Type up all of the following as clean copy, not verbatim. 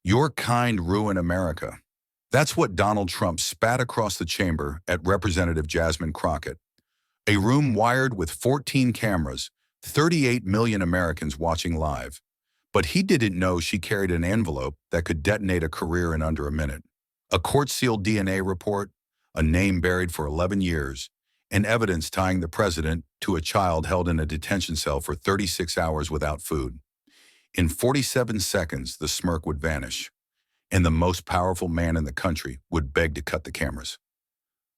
Your kind ruin America. That's what Donald Trump spat across the chamber at Representative Jasmine Crockett. A room wired with 14 cameras, 38 million Americans watching live. But he didn't know she carried an envelope that could detonate a career in under a minute. A court-sealed DNA report, a name buried for 11 years, and evidence tying the president to a child held in a detention cell for 36 hours without food. In 47 seconds, the smirk would vanish, and the most powerful man in the country would beg to cut the cameras.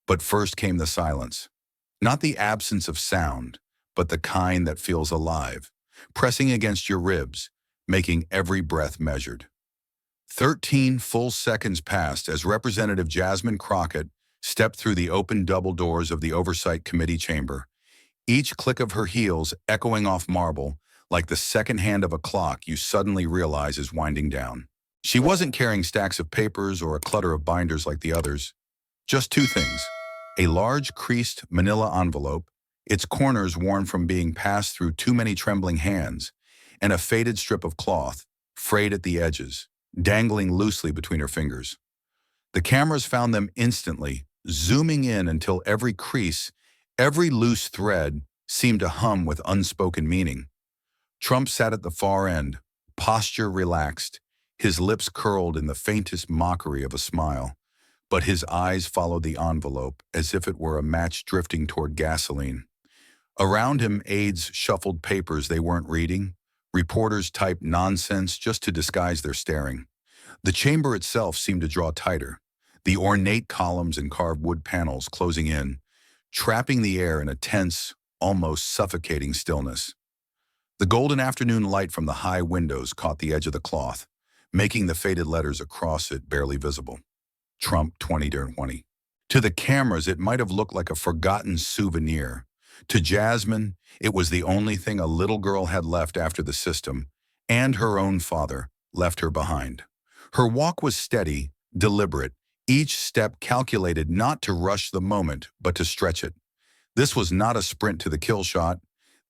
But first came the silence. Not the absence of sound, but the kind that feels alive, pressing against your ribs, making every breath measured. 13 full seconds passed as Representative Jasmine Crockett stepped through the open double doors of the Oversight Committee chamber, each click of her heels echoing off marble like the second hand of a clock you suddenly realize is winding down. She wasn't carrying stacks of papers or a clutter of binders like the others. Just two things: a large creased manila envelope, its corners worn from being passed through too many trembling hands, and a faded strip of cloth, frayed at the edges, dangling loosely between her fingers. The cameras found them instantly, zooming in until every crease, every loose thread seemed to hum with unspoken meaning. Trump sat at the far end, posture relaxed, his lips curled in the faintest mockery of a smile, but his eyes followed the envelope as if it were a match drifting toward gasoline. Around him, aides shuffled papers they weren't reading. Reporters typed nonsense just to disguise their staring. The chamber itself seemed to draw tighter, the ornate columns and carved wood panels closing in, trapping the air in a tense, almost suffocating stillness. The golden afternoon light from the high windows caught the edge of the cloth, making the faded letters across it barely visible. Trump 2020. To the cameras, it might have looked like a forgotten souvenir. To Jasmine, it was the only thing a little girl had left after the system, and her own father, left her behind. Her walk was steady, deliberate, each step calculated not to rush the moment, but to stretch it. This was not a sprint to the kill shot.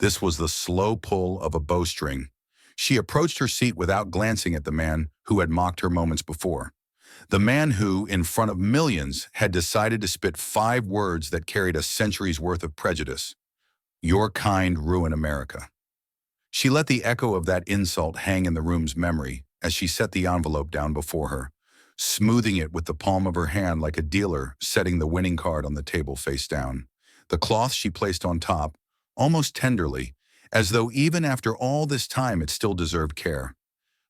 This was the slow pull of a bowstring. She approached her seat without glancing at the man who had mocked her moments before. The man who, in front of millions, had decided to spit 5 words that carried a century's worth of prejudice. Your kind ruin America. She let the echo of that insult hang in the room's memory as she set the envelope down before her, smoothing it with the palm of her hand like a dealer setting the winning card on the table face down. The cloth she placed on top, almost tenderly, as though even after all this time it still deserved care.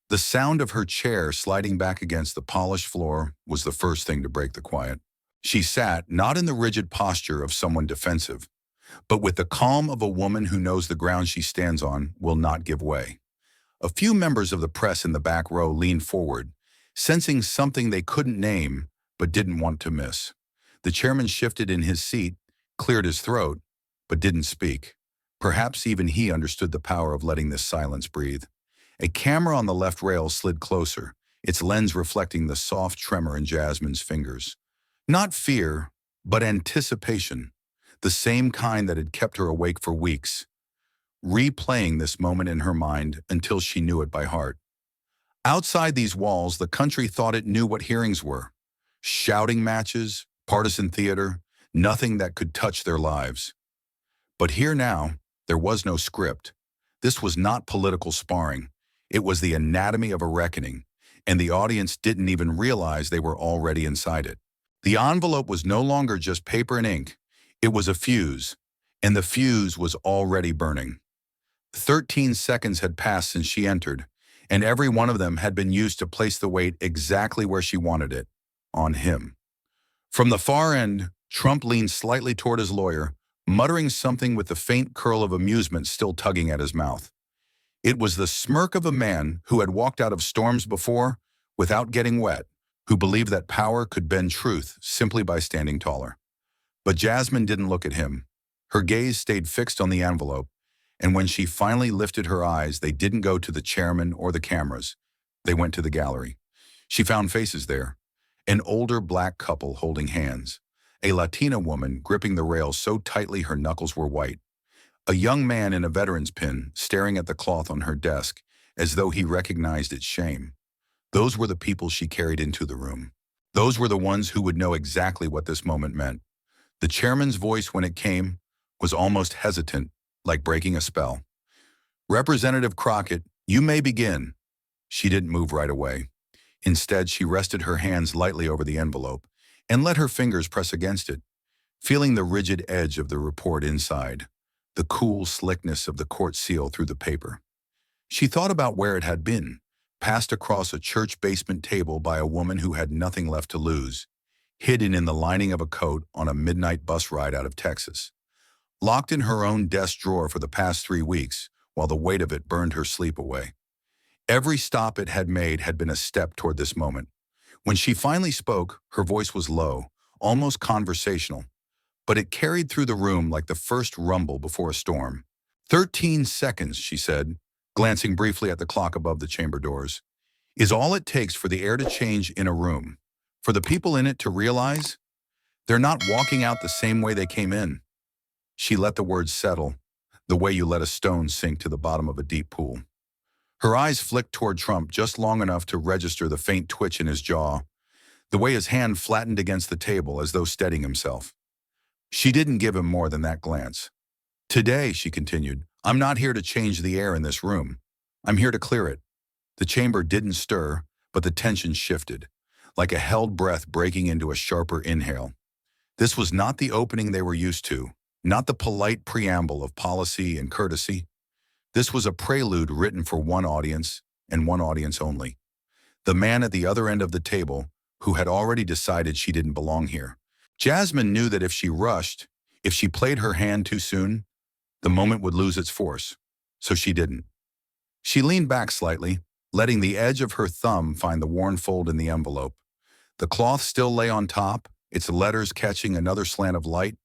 The sound of her chair sliding back against the polished floor was the first thing to break the quiet. She sat, not in the rigid posture of someone defensive, but with the calm of a woman who knows the ground she stands on will not give way. A few members of the press in the back row leaned forward, sensing something they couldn't name but didn't want to miss. The chairman shifted in his seat, cleared his throat, but didn't speak. Perhaps even he understood the power of letting this silence breathe. A camera on the left rail slid closer, its lens reflecting the soft tremor in Jasmine's fingers. Not fear, but anticipation, the same kind that had kept her awake for weeks, replaying this moment in her mind until she knew it by heart. Outside these walls, the country thought it knew what hearings were. Shouting matches, partisan theater, nothing that could touch their lives. But here now, there was no script. This was not political sparring. It was the anatomy of a reckoning, and the audience didn't even realize they were already inside it. The envelope was no longer just paper and ink. It was a fuse, and the fuse was already burning. 13 seconds had passed since she entered, and every one of them had been used to place the weight exactly where she wanted it, on him. From the far end, Trump leaned slightly toward his lawyer, muttering something with the faint curl of amusement still tugging at his mouth. It was the smirk of a man who had walked out of storms before without getting wet, who believed that power could bend truth simply by standing taller. But Jasmine didn't look at him. Her gaze stayed fixed on the envelope, and when she finally lifted her eyes, they didn't go to the chairman or the cameras. They went to the gallery. She found faces there. An older black couple holding hands. A Latina woman gripping the rail so tightly her knuckles were white. A young man in a veteran's pin staring at the cloth on her desk as though he recognized its shame. Those were the people she carried into the room. Those were the ones who would know exactly what this moment meant. The chairman's voice, when it came, was almost hesitant, like breaking a spell. "Representative Crockett, you may begin." She didn't move right away. Instead, she rested her hands lightly over the envelope and let her fingers press against it, feeling the rigid edge of the report inside, the cool slickness of the court seal through the paper. She thought about where it had been, passed across a church basement table by a woman who had nothing left to lose, hidden in the lining of a coat on a midnight bus ride out of Texas, locked in her own desk drawer for the past 3 weeks while the weight of it burned her sleep away. Every stop it had made had been a step toward this moment. When she finally spoke, her voice was low, almost conversational, but it carried through the room like the first rumble before a storm. 13 seconds, she said, glancing briefly at the clock above the chamber doors, is all it takes for the air to change in a room, for the people in it to realize they're not walking out the same way they came in. She let the words settle, the way you let a stone sink to the bottom of a deep pool. Her eyes flicked toward Trump just long enough to register the faint twitch in his jaw, the way his hand flattened against the table as though steadying himself. She didn't give him more than that glance. "Today," she continued, "I'm not here to change the air in this room. I'm here to clear it." The chamber didn't stir, but the tension shifted, like a held breath breaking into a sharper inhale. This was not the opening they were used to, not the polite preamble of policy and courtesy. This was a prelude written for one audience, and one audience only. The man at the other end of the table, who had already decided she didn't belong here. Jasmine knew that if she rushed, if she played her hand too soon, the moment would lose its force. So she didn't. She leaned back slightly, letting the edge of her thumb find the worn fold in the envelope. The cloth still lay on top, its letters catching another slant of light,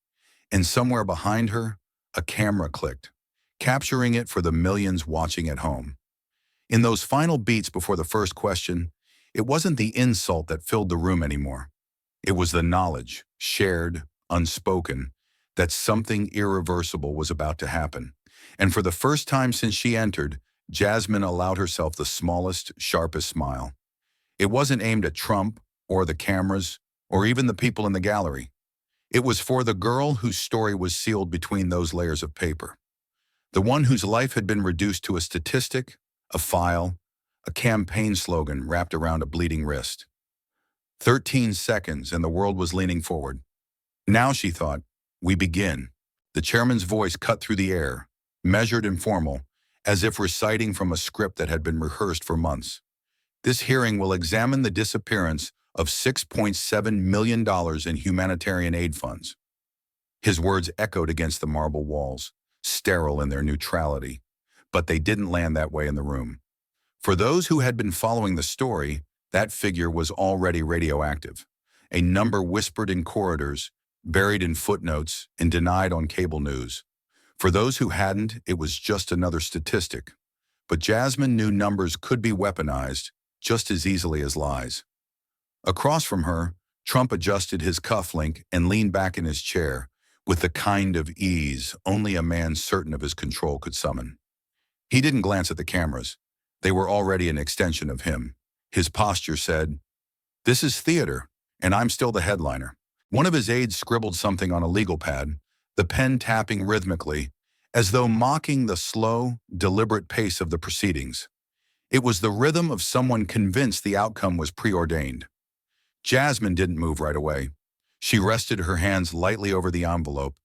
and somewhere behind her, a camera clicked, capturing it for the millions watching at home. In those final beats before the first question, it wasn't the insult that filled the room anymore. It was the knowledge, shared, unspoken, that something irreversible was about to happen. And for the first time since she entered, Jasmine allowed herself the smallest, sharpest smile. It wasn't aimed at Trump, or the cameras, or even the people in the gallery. It was for the girl whose story was sealed between those layers of paper. The one whose life had been reduced to a statistic, a file, a campaign slogan wrapped around a bleeding wrist. 13 seconds, and the world was leaning forward. Now, she thought, we begin. The chairman's voice cut through the air, measured and formal, as if reciting from a script that had been rehearsed for months. This hearing will examine the disappearance of $6.7 million in humanitarian aid funds. His words echoed against the marble walls, sterile in their neutrality, but they didn't land that way in the room. For those who had been following the story, that figure was already radioactive, a number whispered in corridors, buried in footnotes, and denied on cable news. For those who hadn't, it was just another statistic. But Jasmine knew numbers could be weaponized just as easily as lies. Across from her, Trump adjusted his cufflink and leaned back in his chair, with the kind of ease only a man certain of his control could summon. He didn't glance at the cameras. They were already an extension of him. His posture said, "This is theater, and I'm still the headliner." One of his aides scribbled something on a legal pad, the pen tapping rhythmically, as though mocking the slow, deliberate pace of the proceedings. It was the rhythm of someone convinced the outcome was preordained. Jasmine didn't move right away. She rested her hands lightly over the envelope,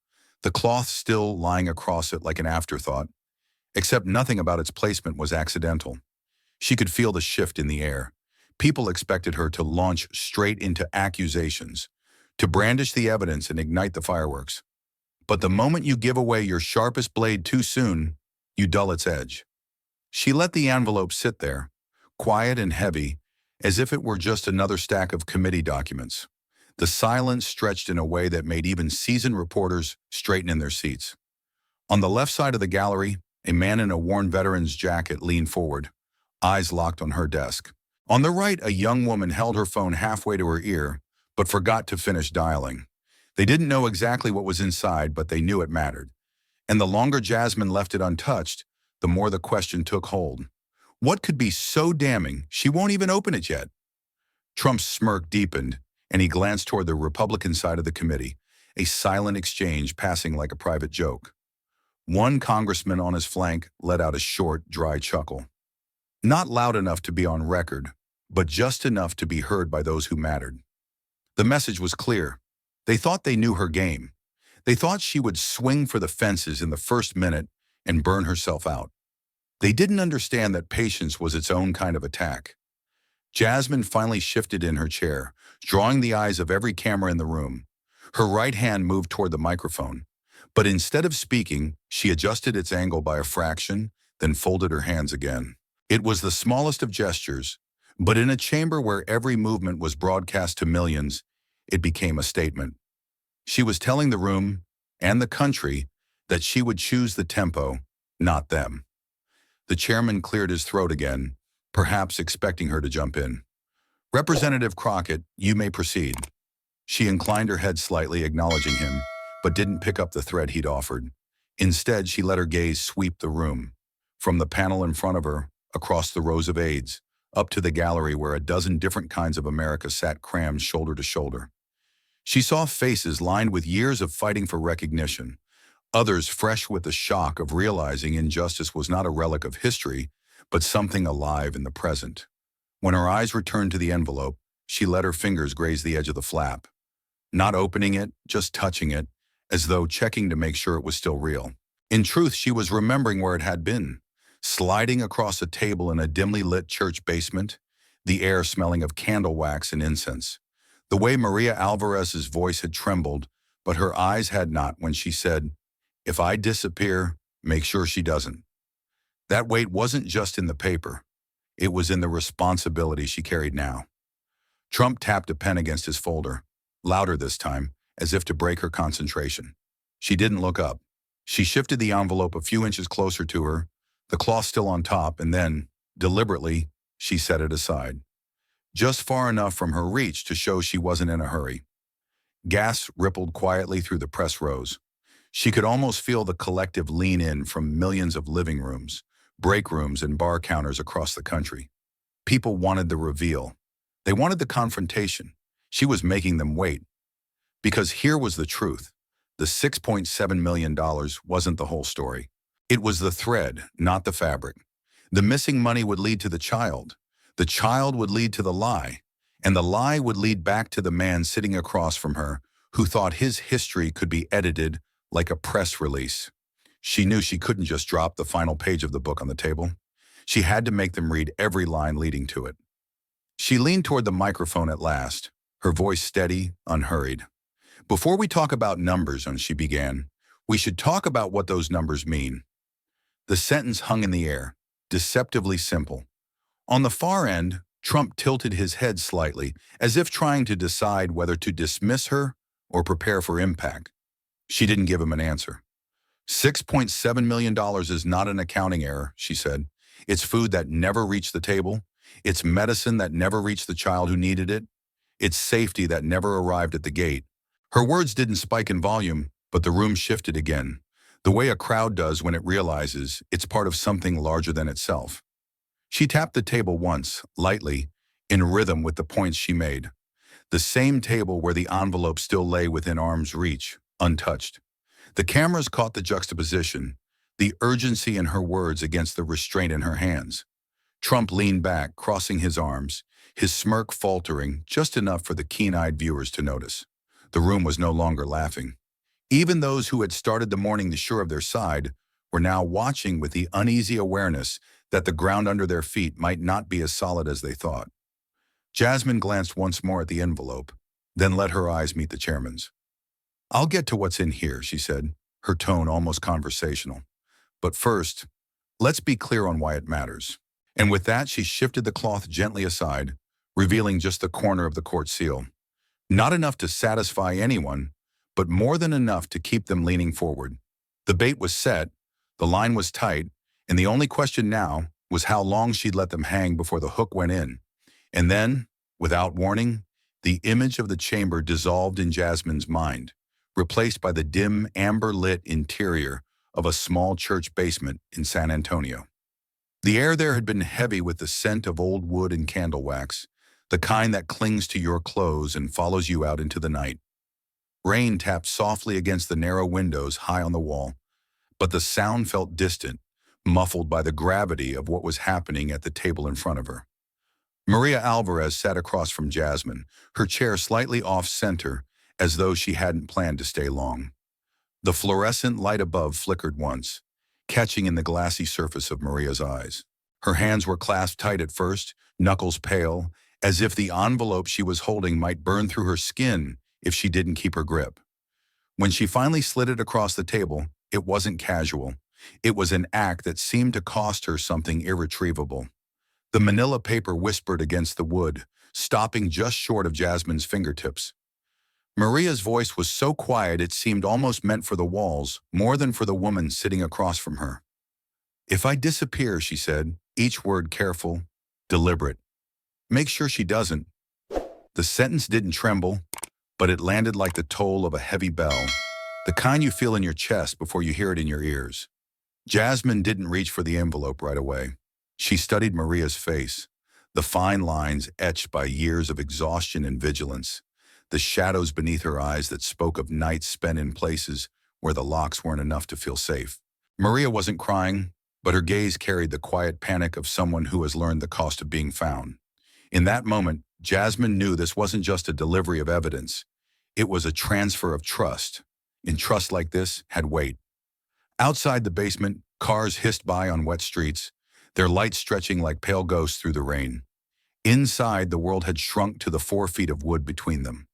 the cloth still lying across it like an afterthought, except nothing about its placement was accidental. She could feel the shift in the air. People expected her to launch straight into accusations, to brandish the evidence and ignite the fireworks. But the moment you give away your sharpest blade too soon, you dull its edge. She let the envelope sit there, quiet and heavy, as if it were just another stack of committee documents. The silence stretched in a way that made even seasoned reporters straighten in their seats. On the left side of the gallery, a man in a worn veteran's jacket leaned forward, eyes locked on her desk. On the right, a young woman held her phone halfway to her ear, but forgot to finish dialing. They didn't know exactly what was inside, but they knew it mattered. And the longer Jasmine left it untouched, the more the question took hold. What could be so damning she won't even open it yet? Trump's smirk deepened, and he glanced toward the Republican side of the committee, a silent exchange passing like a private joke. One congressman on his flank let out a short, dry chuckle. Not loud enough to be on record, but just enough to be heard by those who mattered. The message was clear. They thought they knew her game. They thought she would swing for the fences in the first minute and burn herself out. They didn't understand that patience was its own kind of attack. Jasmine finally shifted in her chair, drawing the eyes of every camera in the room. Her right hand moved toward the microphone, but instead of speaking, she adjusted its angle by a fraction, then folded her hands again. It was the smallest of gestures, but in a chamber where every movement was broadcast to millions, it became a statement. She was telling the room and the country that she would choose the tempo, not them. The chairman cleared his throat again, perhaps expecting her to jump in. Representative Crockett, you may proceed. She inclined her head slightly, acknowledging him, but didn't pick up the thread he'd offered. Instead, she let her gaze sweep the room, from the panel in front of her, across the rows of aides, up to the gallery where a dozen different kinds of America sat crammed shoulder to shoulder. She saw faces lined with years of fighting for recognition, others fresh with the shock of realizing injustice was not a relic of history, but something alive in the present. When her eyes returned to the envelope, she let her fingers graze the edge of the flap, not opening it, just touching it, as though checking to make sure it was still real. In truth, she was remembering where it had been, sliding across a table in a dimly lit church basement, the air smelling of candle wax and incense. The way Maria Alvarez's voice had trembled, but her eyes had not when she said, "If I disappear, make sure she doesn't." That weight wasn't just in the paper. It was in the responsibility she carried now. Trump tapped a pen against his folder, louder this time, as if to break her concentration. She didn't look up. She shifted the envelope a few inches closer to her, the cloth still on top, and then, deliberately, she set it aside. Just far enough from her reach to show she wasn't in a hurry. Gas rippled quietly through the press rows. She could almost feel the collective lean in from millions of living rooms, break rooms, and bar counters across the country. People wanted the reveal. They wanted the confrontation. She was making them wait. Because here was the truth. The $6.7 million wasn't the whole story. It was the thread, not the fabric. The missing money would lead to the child. The child would lead to the lie. And the lie would lead back to the man sitting across from her, who thought his history could be edited like a press release. She knew she couldn't just drop the final page of the book on the table. She had to make them read every line leading to it. She leaned toward the microphone at last, her voice steady, unhurried. "Before we talk about numbers," she began, "we should talk about what those numbers mean." The sentence hung in the air, deceptively simple. On the far end, Trump tilted his head slightly, as if trying to decide whether to dismiss her or prepare for impact. She didn't give him an answer. $6.7 million is not an accounting error, she said. It's food that never reached the table. It's medicine that never reached the child who needed it. It's safety that never arrived at the gate. Her words didn't spike in volume, but the room shifted again, the way a crowd does when it realizes it's part of something larger than itself. She tapped the table once, lightly, in rhythm with the points she made. The same table where the envelope still lay within arm's reach, untouched. The cameras caught the juxtaposition, the urgency in her words against the restraint in her hands. Trump leaned back, crossing his arms, his smirk faltering just enough for the keen-eyed viewers to notice. The room was no longer laughing. Even those who had started the morning sure of their side were now watching with the uneasy awareness that the ground under their feet might not be as solid as they thought. Jasmine glanced once more at the envelope, then let her eyes meet the chairman's. "I'll get to what's in here," she said, her tone almost conversational. "But first, let's be clear on why it matters." And with that, she shifted the cloth gently aside, revealing just the corner of the court seal. Not enough to satisfy anyone, but more than enough to keep them leaning forward. The bait was set, the line was tight, and the only question now was how long she'd let them hang before the hook went in. And then, without warning, the image of the chamber dissolved in Jasmine's mind, replaced by the dim, amber-lit interior of a small church basement in San Antonio. The air there had been heavy with the scent of old wood and candle wax, the kind that clings to your clothes and follows you out into the night. Rain tapped softly against the narrow windows high on the wall, but the sound felt distant, muffled by the gravity of what was happening at the table in front of her. Maria Alvarez sat across from Jasmine, her chair slightly off-center, as though she hadn't planned to stay long. The fluorescent light above flickered once, catching in the glassy surface of Maria's eyes. Her hands were clasped tight at first, knuckles pale, as if the envelope she was holding might burn through her skin if she didn't keep her grip. When she finally slid it across the table, it wasn't casual. It was an act that seemed to cost her something irretrievable. The manila paper whispered against the wood, stopping just short of Jasmine's fingertips. Maria's voice was so quiet it seemed almost meant for the walls, more than for the woman sitting across from her. "If I disappear," she said, each word careful, deliberate. "Make sure she doesn't." The sentence didn't tremble, but it landed like the toll of a heavy bell, the kind you feel in your chest before you hear it in your ears. Jasmine didn't reach for the envelope right away. She studied Maria's face, the fine lines etched by years of exhaustion and vigilance, the shadows beneath her eyes that spoke of nights spent in places where the locks weren't enough to feel safe. Maria wasn't crying, but her gaze carried the quiet panic of someone who has learned the cost of being found. In that moment, Jasmine knew this wasn't just a delivery of evidence. It was a transfer of trust, and trust like this had weight. Outside the basement, cars hissed by on wet streets, their lights stretching like pale ghosts through the rain. Inside, the world had shrunk to the 4 feet of wood between them.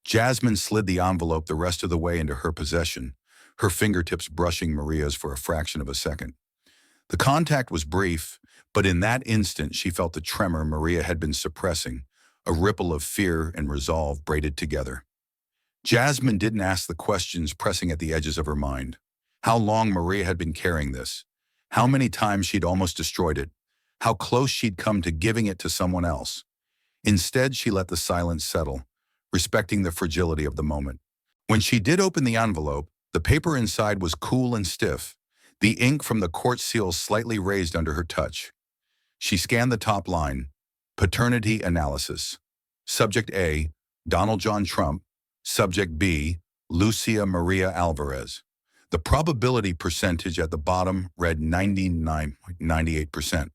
Jasmine slid the envelope the rest of the way into her possession, her fingertips brushing Maria's for a fraction of a second. The contact was brief, but in that instant she felt the tremor Maria had been suppressing, a ripple of fear and resolve braided together. Jasmine didn't ask the questions pressing at the edges of her mind. How long Maria had been carrying this, how many times she'd almost destroyed it, how close she'd come to giving it to someone else. Instead, she let the silence settle, respecting the fragility of the moment. When she did open the envelope, the paper inside was cool and stiff, the ink from the court seal slightly raised under her touch. She scanned the top line, paternity analysis. Subject A, Donald John Trump. Subject B, Lucia Maria Alvarez. The probability percentage at the bottom read 99.98%.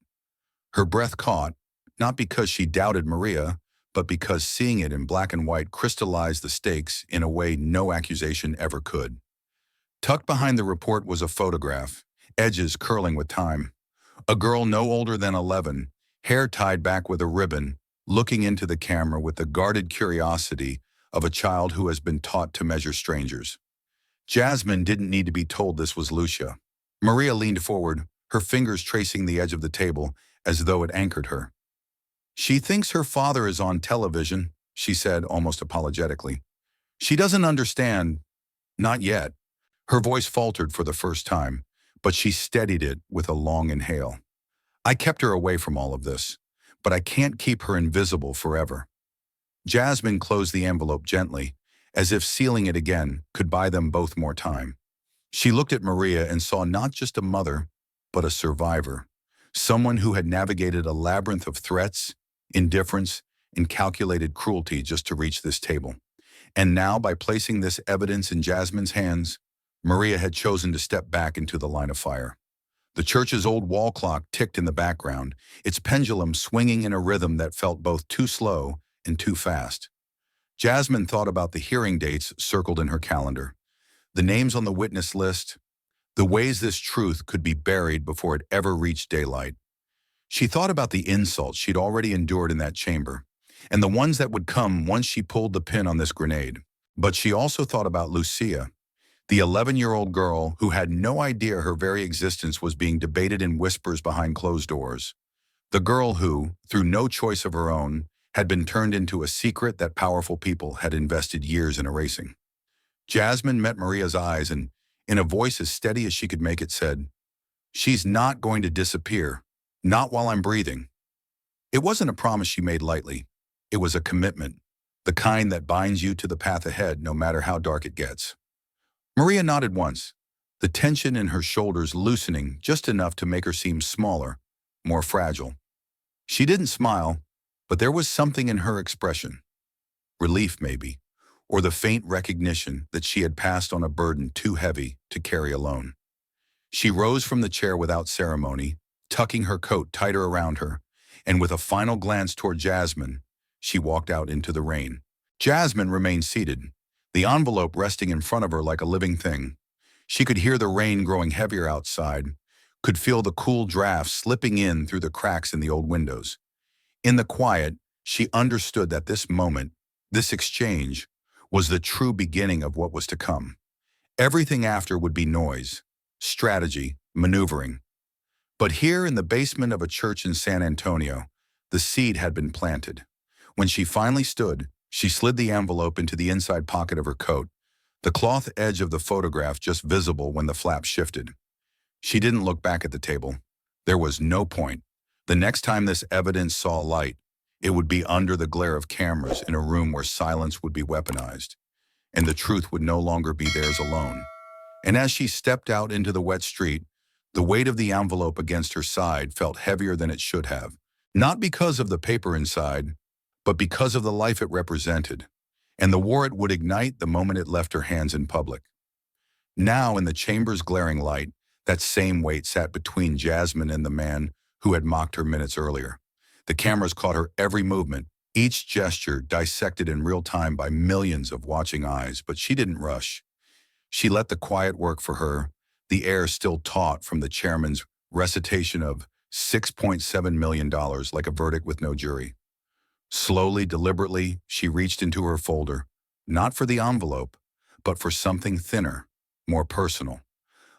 Her breath caught, not because she doubted Maria, but because seeing it in black and white crystallized the stakes in a way no accusation ever could. Tucked behind the report was a photograph, edges curling with time. A girl no older than 11, hair tied back with a ribbon, looking into the camera with the guarded curiosity of a child who has been taught to measure strangers. Jasmine didn't need to be told this was Lucia. Maria leaned forward, her fingers tracing the edge of the table as though it anchored her. "She thinks her father is on television," she said almost apologetically. "She doesn't understand. Not yet." Her voice faltered for the first time, but she steadied it with a long inhale. "I kept her away from all of this, but I can't keep her invisible forever." Jasmine closed the envelope gently, as if sealing it again could buy them both more time. She looked at Maria and saw not just a mother, but a survivor, someone who had navigated a labyrinth of threats, indifference, and calculated cruelty just to reach this table. And now, by placing this evidence in Jasmine's hands, Maria had chosen to step back into the line of fire. The church's old wall clock ticked in the background, its pendulum swinging in a rhythm that felt both too slow and too fast. Jasmine thought about the hearing dates circled in her calendar, the names on the witness list, the ways this truth could be buried before it ever reached daylight. She thought about the insults she'd already endured in that chamber, and the ones that would come once she pulled the pin on this grenade. But she also thought about Lucia, the 11-year-old girl who had no idea her very existence was being debated in whispers behind closed doors. The girl who, through no choice of her own, had been turned into a secret that powerful people had invested years in erasing. Jasmine met Maria's eyes and, in a voice as steady as she could make it, said, "She's not going to disappear, not while I'm breathing." It wasn't a promise she made lightly. It was a commitment, the kind that binds you to the path ahead no matter how dark it gets. Maria nodded once, the tension in her shoulders loosening just enough to make her seem smaller, more fragile. She didn't smile, but there was something in her expression. Relief, maybe, or the faint recognition that she had passed on a burden too heavy to carry alone. She rose from the chair without ceremony, tucking her coat tighter around her, and with a final glance toward Jasmine, she walked out into the rain. Jasmine remained seated, the envelope resting in front of her like a living thing. She could hear the rain growing heavier outside, could feel the cool draft slipping in through the cracks in the old windows. In the quiet, she understood that this moment, this exchange, was the true beginning of what was to come. Everything after would be noise, strategy, maneuvering. But here in the basement of a church in San Antonio, the seed had been planted. When she finally stood, she slid the envelope into the inside pocket of her coat, the cloth edge of the photograph just visible when the flap shifted. She didn't look back at the table. There was no point. The next time this evidence saw light, it would be under the glare of cameras in a room where silence would be weaponized, and the truth would no longer be theirs alone. And as she stepped out into the wet street, the weight of the envelope against her side felt heavier than it should have. Not because of the paper inside, but because of the life it represented, and the war it would ignite the moment it left her hands in public. Now, in the chamber's glaring light, that same weight sat between Jasmine and the man who had mocked her minutes earlier. The cameras caught her every movement, each gesture dissected in real time by millions of watching eyes, but she didn't rush. She let the quiet work for her, the air still taut from the chairman's recitation of $6.7 million like a verdict with no jury. Slowly, deliberately, she reached into her folder, not for the envelope, but for something thinner, more personal.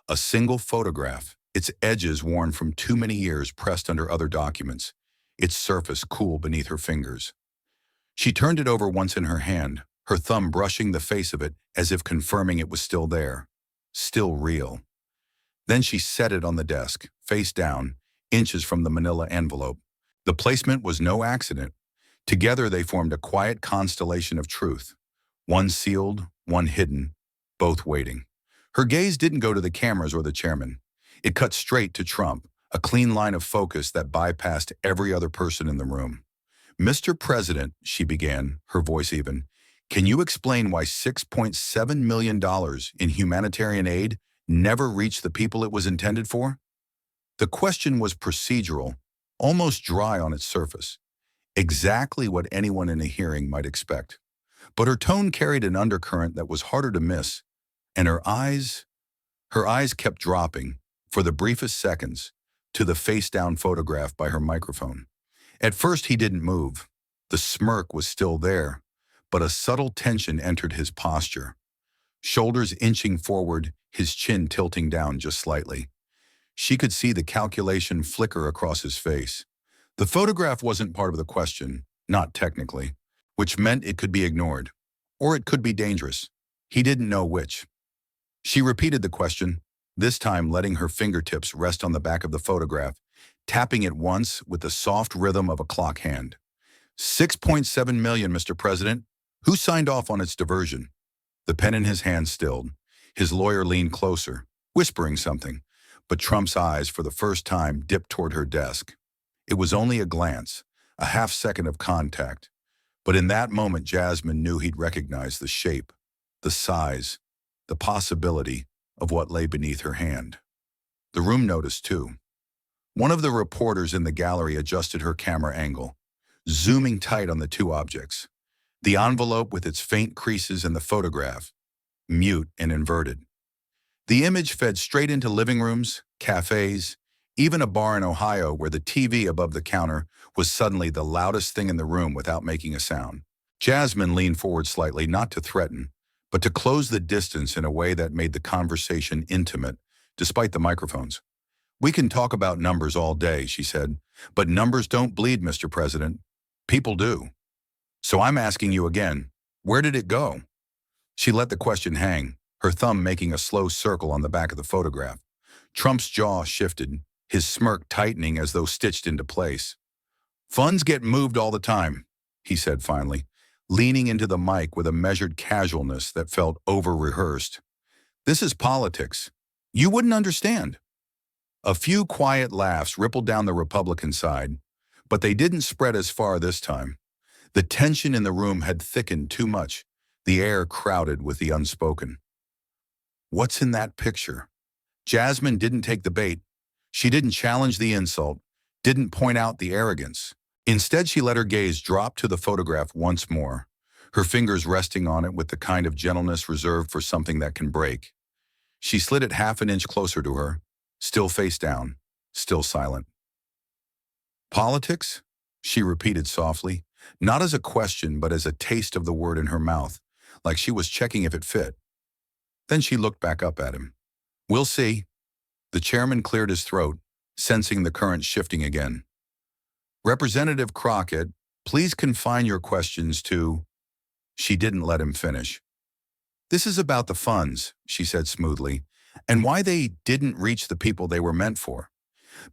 A single photograph, its edges worn from too many years pressed under other documents, its surface cool beneath her fingers. She turned it over once in her hand, her thumb brushing the face of it as if confirming it was still there, still real. Then she set it on the desk, face down, inches from the manila envelope. The placement was no accident. Together they formed a quiet constellation of truth, one sealed, one hidden, both waiting. Her gaze didn't go to the cameras or the chairman. It cut straight to Trump, a clean line of focus that bypassed every other person in the room. "Mr. President," she began, her voice even, "can you explain why $6.7 million in humanitarian aid never reached the people it was intended for?" The question was procedural, almost dry on its surface, exactly what anyone in a hearing might expect. But her tone carried an undercurrent that was harder to miss, and her eyes kept dropping, for the briefest seconds, to the face-down photograph by her microphone. At first he didn't move. The smirk was still there, but a subtle tension entered his posture. Shoulders inching forward, his chin tilting down just slightly. She could see the calculation flicker across his face. The photograph wasn't part of the question, not technically, which meant it could be ignored, or it could be dangerous. He didn't know which. She repeated the question, this time letting her fingertips rest on the back of the photograph, tapping it once with the soft rhythm of a clock hand. $6.7 million, Mr. President. Who signed off on its diversion? The pen in his hand stilled. His lawyer leaned closer, whispering something, but Trump's eyes, for the first time, dipped toward her desk. It was only a glance, a half second of contact, but in that moment Jasmine knew he'd recognize the shape, the size, the possibility of what lay beneath her hand. The room noticed too. One of the reporters in the gallery adjusted her camera angle, zooming tight on the two objects. The envelope with its faint creases and the photograph, mute and inverted. The image fed straight into living rooms, cafes, even a bar in Ohio where the TV above the counter was suddenly the loudest thing in the room without making a sound. Jasmine leaned forward slightly, not to threaten, but to close the distance in a way that made the conversation intimate, despite the microphones. "We can talk about numbers all day," she said, "but numbers don't bleed, Mr. President. People do. So I'm asking you again, where did it go?" She let the question hang, her thumb making a slow circle on the back of the photograph. Trump's jaw shifted, his smirk tightening as though stitched into place. "Funds get moved all the time," he said finally, leaning into the mic with a measured casualness that felt over-rehearsed. "This is politics. You wouldn't understand." A few quiet laughs rippled down the Republican side, but they didn't spread as far this time. The tension in the room had thickened too much, the air crowded with the unspoken. What's in that picture? Jasmine didn't take the bait. She didn't challenge the insult, didn't point out the arrogance. Instead, she let her gaze drop to the photograph once more, her fingers resting on it with the kind of gentleness reserved for something that can break. She slid it half an inch closer to her, still face down, still silent. Politics? She repeated softly, not as a question but as a taste of the word in her mouth, like she was checking if it fit. Then she looked back up at him. We'll see. The chairman cleared his throat, sensing the current shifting again. Representative Crockett, please confine your questions to... She didn't let him finish. This is about the funds, she said smoothly, and why they didn't reach the people they were meant for.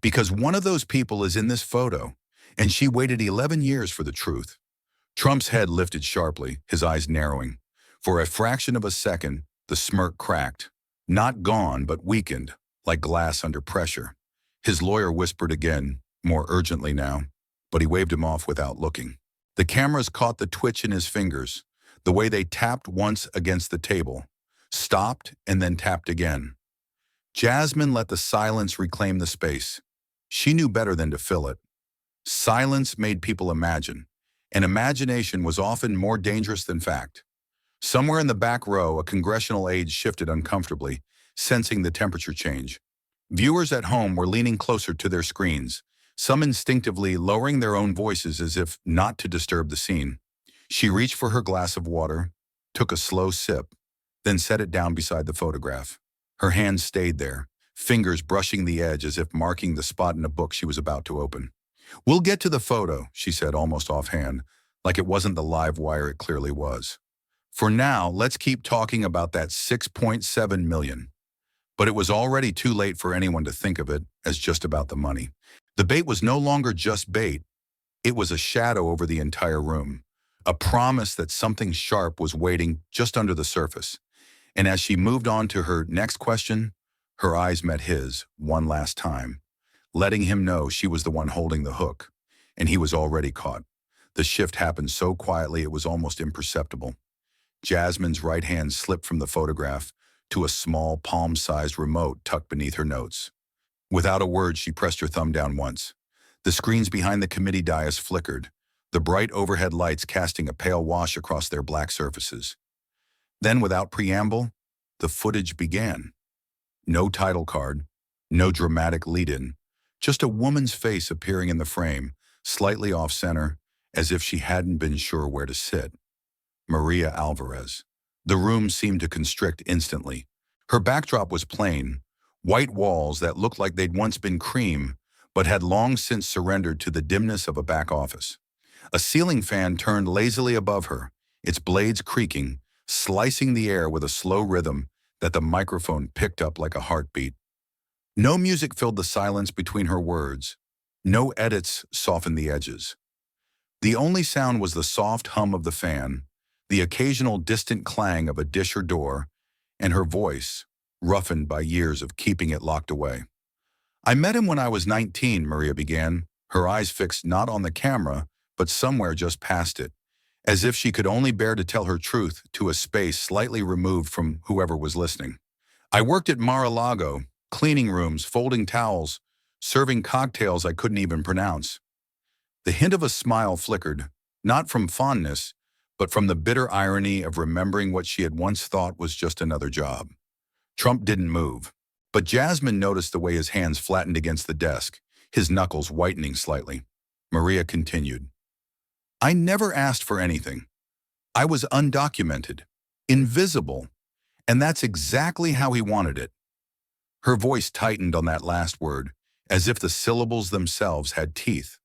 Because one of those people is in this photo, and she waited 11 years for the truth. Trump's head lifted sharply, his eyes narrowing. For a fraction of a second, the smirk cracked. Not gone, but weakened, like glass under pressure. His lawyer whispered again, more urgently now, but he waved him off without looking. The cameras caught the twitch in his fingers, the way they tapped once against the table, stopped and then tapped again. Jasmine let the silence reclaim the space. She knew better than to fill it. Silence made people imagine, and imagination was often more dangerous than fact. Somewhere in the back row, a congressional aide shifted uncomfortably, sensing the temperature change. Viewers at home were leaning closer to their screens, some instinctively lowering their own voices as if not to disturb the scene. She reached for her glass of water, took a slow sip, then set it down beside the photograph. Her hands stayed there, fingers brushing the edge as if marking the spot in a book she was about to open. We'll get to the photo, she said almost offhand, like it wasn't the live wire it clearly was. For now, let's keep talking about that 6.7 million. But it was already too late for anyone to think of it as just about the money. The bait was no longer just bait. It was a shadow over the entire room, a promise that something sharp was waiting just under the surface. And as she moved on to her next question, her eyes met his one last time, letting him know she was the one holding the hook, and he was already caught. The shift happened so quietly it was almost imperceptible. Jasmine's right hand slipped from the photograph to a small palm-sized remote tucked beneath her notes. Without a word, she pressed her thumb down once. The screens behind the committee dais flickered, the bright overhead lights casting a pale wash across their black surfaces. Then, without preamble, the footage began. No title card, no dramatic lead-in, just a woman's face appearing in the frame, slightly off-center, as if she hadn't been sure where to sit. Maria Alvarez. The room seemed to constrict instantly. Her backdrop was plain, white walls that looked like they'd once been cream, but had long since surrendered to the dimness of a back office. A ceiling fan turned lazily above her, its blades creaking, slicing the air with a slow rhythm that the microphone picked up like a heartbeat. No music filled the silence between her words. No edits softened the edges. The only sound was the soft hum of the fan, the occasional distant clang of a dish or door, and her voice, roughened by years of keeping it locked away. I met him when I was 19, Maria began, her eyes fixed not on the camera, but somewhere just past it, as if she could only bear to tell her truth to a space slightly removed from whoever was listening. I worked at Mar-a-Lago, cleaning rooms, folding towels, serving cocktails I couldn't even pronounce. The hint of a smile flickered, not from fondness, but from the bitter irony of remembering what she had once thought was just another job. Trump didn't move, but Jasmine noticed the way his hands flattened against the desk, his knuckles whitening slightly. Maria continued. I never asked for anything. I was undocumented, invisible, and that's exactly how he wanted it. Her voice tightened on that last word, as if the syllables themselves had teeth.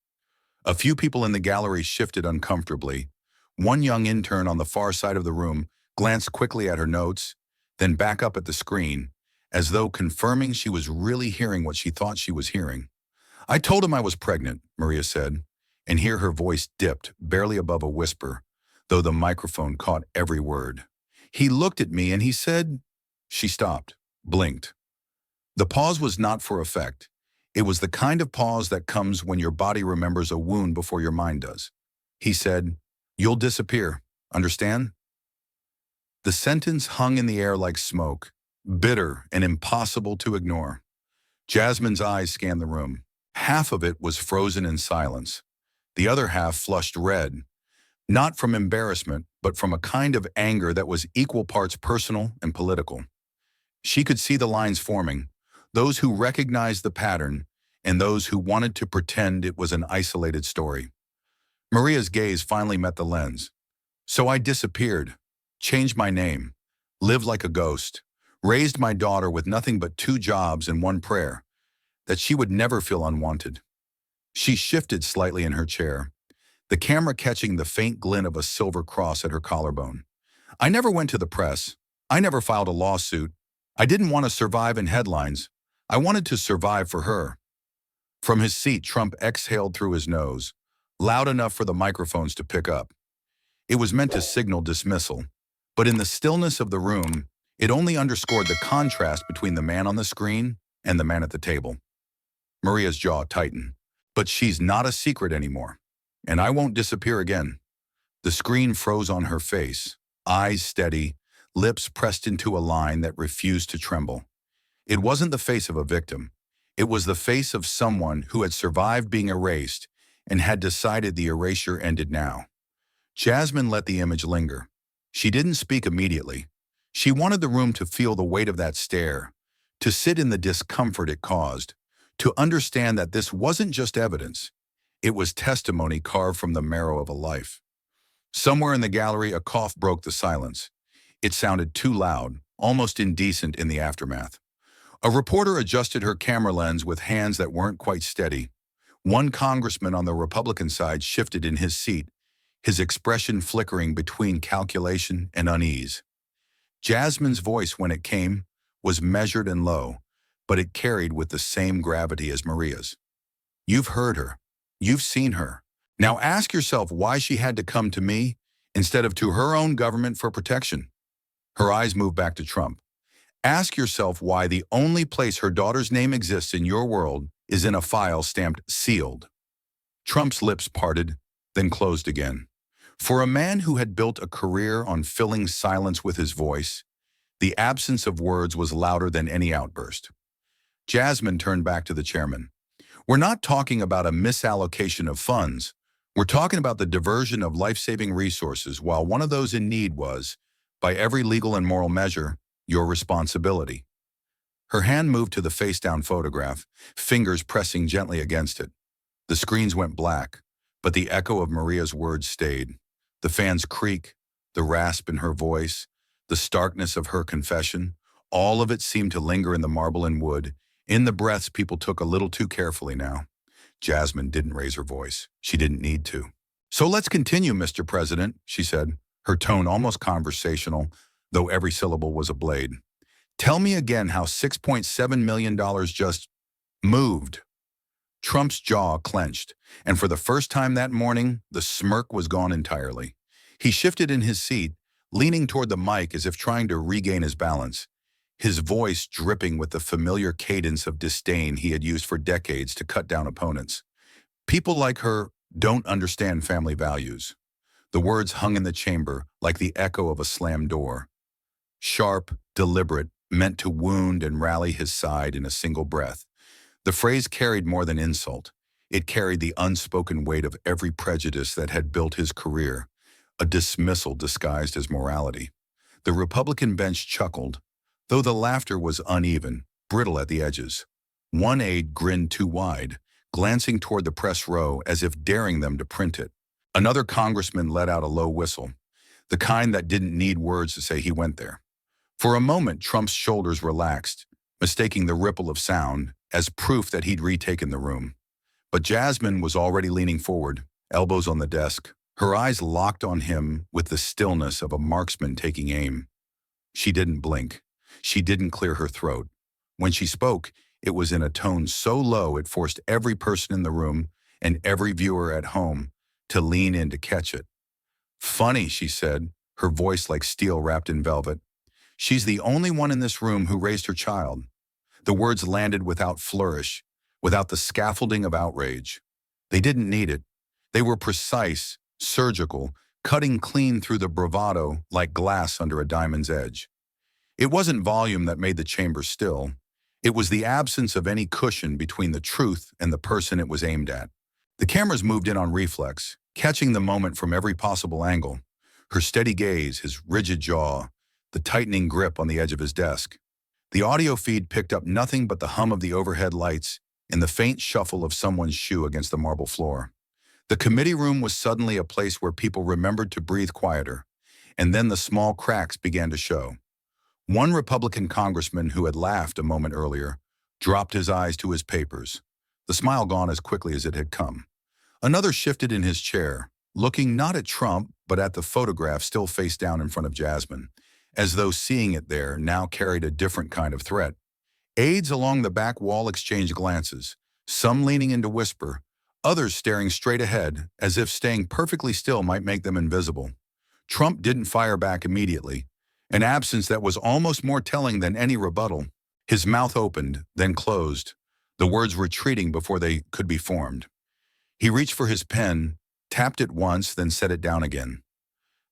A few people in the gallery shifted uncomfortably. One young intern on the far side of the room glanced quickly at her notes, then back up at the screen, as though confirming she was really hearing what she thought she was hearing. I told him I was pregnant, Maria said, and here her voice dipped, barely above a whisper, though the microphone caught every word. He looked at me and he said... She stopped, blinked. The pause was not for effect. It was the kind of pause that comes when your body remembers a wound before your mind does. He said, "You'll disappear, understand?" The sentence hung in the air like smoke, bitter and impossible to ignore. Jasmine's eyes scanned the room. Half of it was frozen in silence. The other half flushed red, not from embarrassment, but from a kind of anger that was equal parts personal and political. She could see the lines forming, those who recognized the pattern and those who wanted to pretend it was an isolated story. Maria's gaze finally met the lens. "So I disappeared, changed my name, lived like a ghost, raised my daughter with nothing but 2 jobs and one prayer, that she would never feel unwanted." She shifted slightly in her chair, the camera catching the faint glint of a silver cross at her collarbone. "I never went to the press. I never filed a lawsuit. I didn't want to survive in headlines. I wanted to survive for her." From his seat, Trump exhaled through his nose, loud enough for the microphones to pick up. It was meant to signal dismissal, but in the stillness of the room, it only underscored the contrast between the man on the screen and the man at the table. Maria's jaw tightened. "But she's not a secret anymore, and I won't disappear again." The screen froze on her face, eyes steady, lips pressed into a line that refused to tremble. It wasn't the face of a victim. It was the face of someone who had survived being erased and had decided the erasure ended now. Jasmine let the image linger. She didn't speak immediately. She wanted the room to feel the weight of that stare, to sit in the discomfort it caused, to understand that this wasn't just evidence. It was testimony carved from the marrow of a life. Somewhere in the gallery, a cough broke the silence. It sounded too loud, almost indecent in the aftermath. A reporter adjusted her camera lens with hands that weren't quite steady. One congressman on the Republican side shifted in his seat, his expression flickering between calculation and unease. Jasmine's voice, when it came, was measured and low, but it carried with the same gravity as Maria's. "You've heard her. You've seen her. Now ask yourself why she had to come to me instead of to her own government for protection." Her eyes moved back to Trump. "Ask yourself why the only place her daughter's name exists in your world is in a file stamped sealed." Trump's lips parted, then closed again. For a man who had built a career on filling silence with his voice, the absence of words was louder than any outburst. Jasmine turned back to the chairman. "We're not talking about a misallocation of funds. We're talking about the diversion of life-saving resources while one of those in need was, by every legal and moral measure, your responsibility." Her hand moved to the face-down photograph, fingers pressing gently against it. The screens went black, but the echo of Maria's words stayed. The fan's creak, the rasp in her voice, the starkness of her confession, all of it seemed to linger in the marble and wood, in the breaths people took a little too carefully now. Jasmine didn't raise her voice. She didn't need to. "So let's continue, Mr. President," she said, her tone almost conversational, though every syllable was a blade. "Tell me again how $6.7 million just moved." Trump's jaw clenched, and for the first time that morning, the smirk was gone entirely. He shifted in his seat, leaning toward the mic as if trying to regain his balance, his voice dripping with the familiar cadence of disdain he had used for decades to cut down opponents. "People like her don't understand family values." The words hung in the chamber like the echo of a slammed door. Sharp, deliberate, meant to wound and rally his side in a single breath. The phrase carried more than insult. It carried the unspoken weight of every prejudice that had built his career, a dismissal disguised as morality. The Republican bench chuckled, though the laughter was uneven, brittle at the edges. One aide grinned too wide, glancing toward the press row as if daring them to print it. Another congressman let out a low whistle, the kind that didn't need words to say he went there. For a moment, Trump's shoulders relaxed, mistaking the ripple of sound as proof that he'd retaken the room. But Jasmine was already leaning forward, elbows on the desk, her eyes locked on him with the stillness of a marksman taking aim. She didn't blink. She didn't clear her throat. When she spoke, it was in a tone so low it forced every person in the room and every viewer at home to lean in to catch it. "Funny," she said, her voice like steel wrapped in velvet. "She's the only one in this room who raised her child." The words landed without flourish, without the scaffolding of outrage. They didn't need it. They were precise, surgical, cutting clean through the bravado like glass under a diamond's edge. It wasn't volume that made the chamber still. It was the absence of any cushion between the truth and the person it was aimed at. The cameras moved in on reflex, catching the moment from every possible angle. Her steady gaze, his rigid jaw, the tightening grip on the edge of his desk. The audio feed picked up nothing but the hum of the overhead lights and the faint shuffle of someone's shoe against the marble floor. The committee room was suddenly a place where people remembered to breathe quieter, and then the small cracks began to show. One Republican congressman who had laughed a moment earlier dropped his eyes to his papers, the smile gone as quickly as it had come. Another shifted in his chair, looking not at Trump, but at the photograph still face down in front of Jasmine, as though seeing it there now carried a different kind of threat. Aides along the back wall exchanged glances, some leaning in to whisper, others staring straight ahead, as if staying perfectly still might make them invisible. Trump didn't fire back immediately, an absence that was almost more telling than any rebuttal. His mouth opened, then closed, the words retreating before they could be formed. He reached for his pen, tapped it once, then set it down again.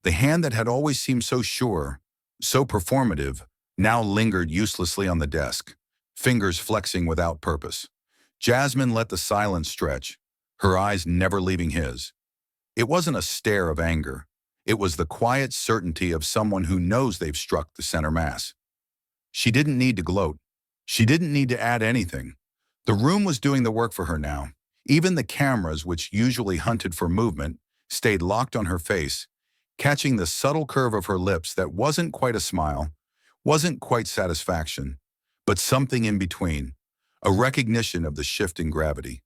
The hand that had always seemed so sure, so performative, now lingered uselessly on the desk, fingers flexing without purpose. Jasmine let the silence stretch, her eyes never leaving his. It wasn't a stare of anger. It was the quiet certainty of someone who knows they've struck the center mass. She didn't need to gloat. She didn't need to add anything. The room was doing the work for her now. Even the cameras, which usually hunted for movement, stayed locked on her face, catching the subtle curve of her lips that wasn't quite a smile, wasn't quite satisfaction, but something in between, a recognition of the shift in gravity.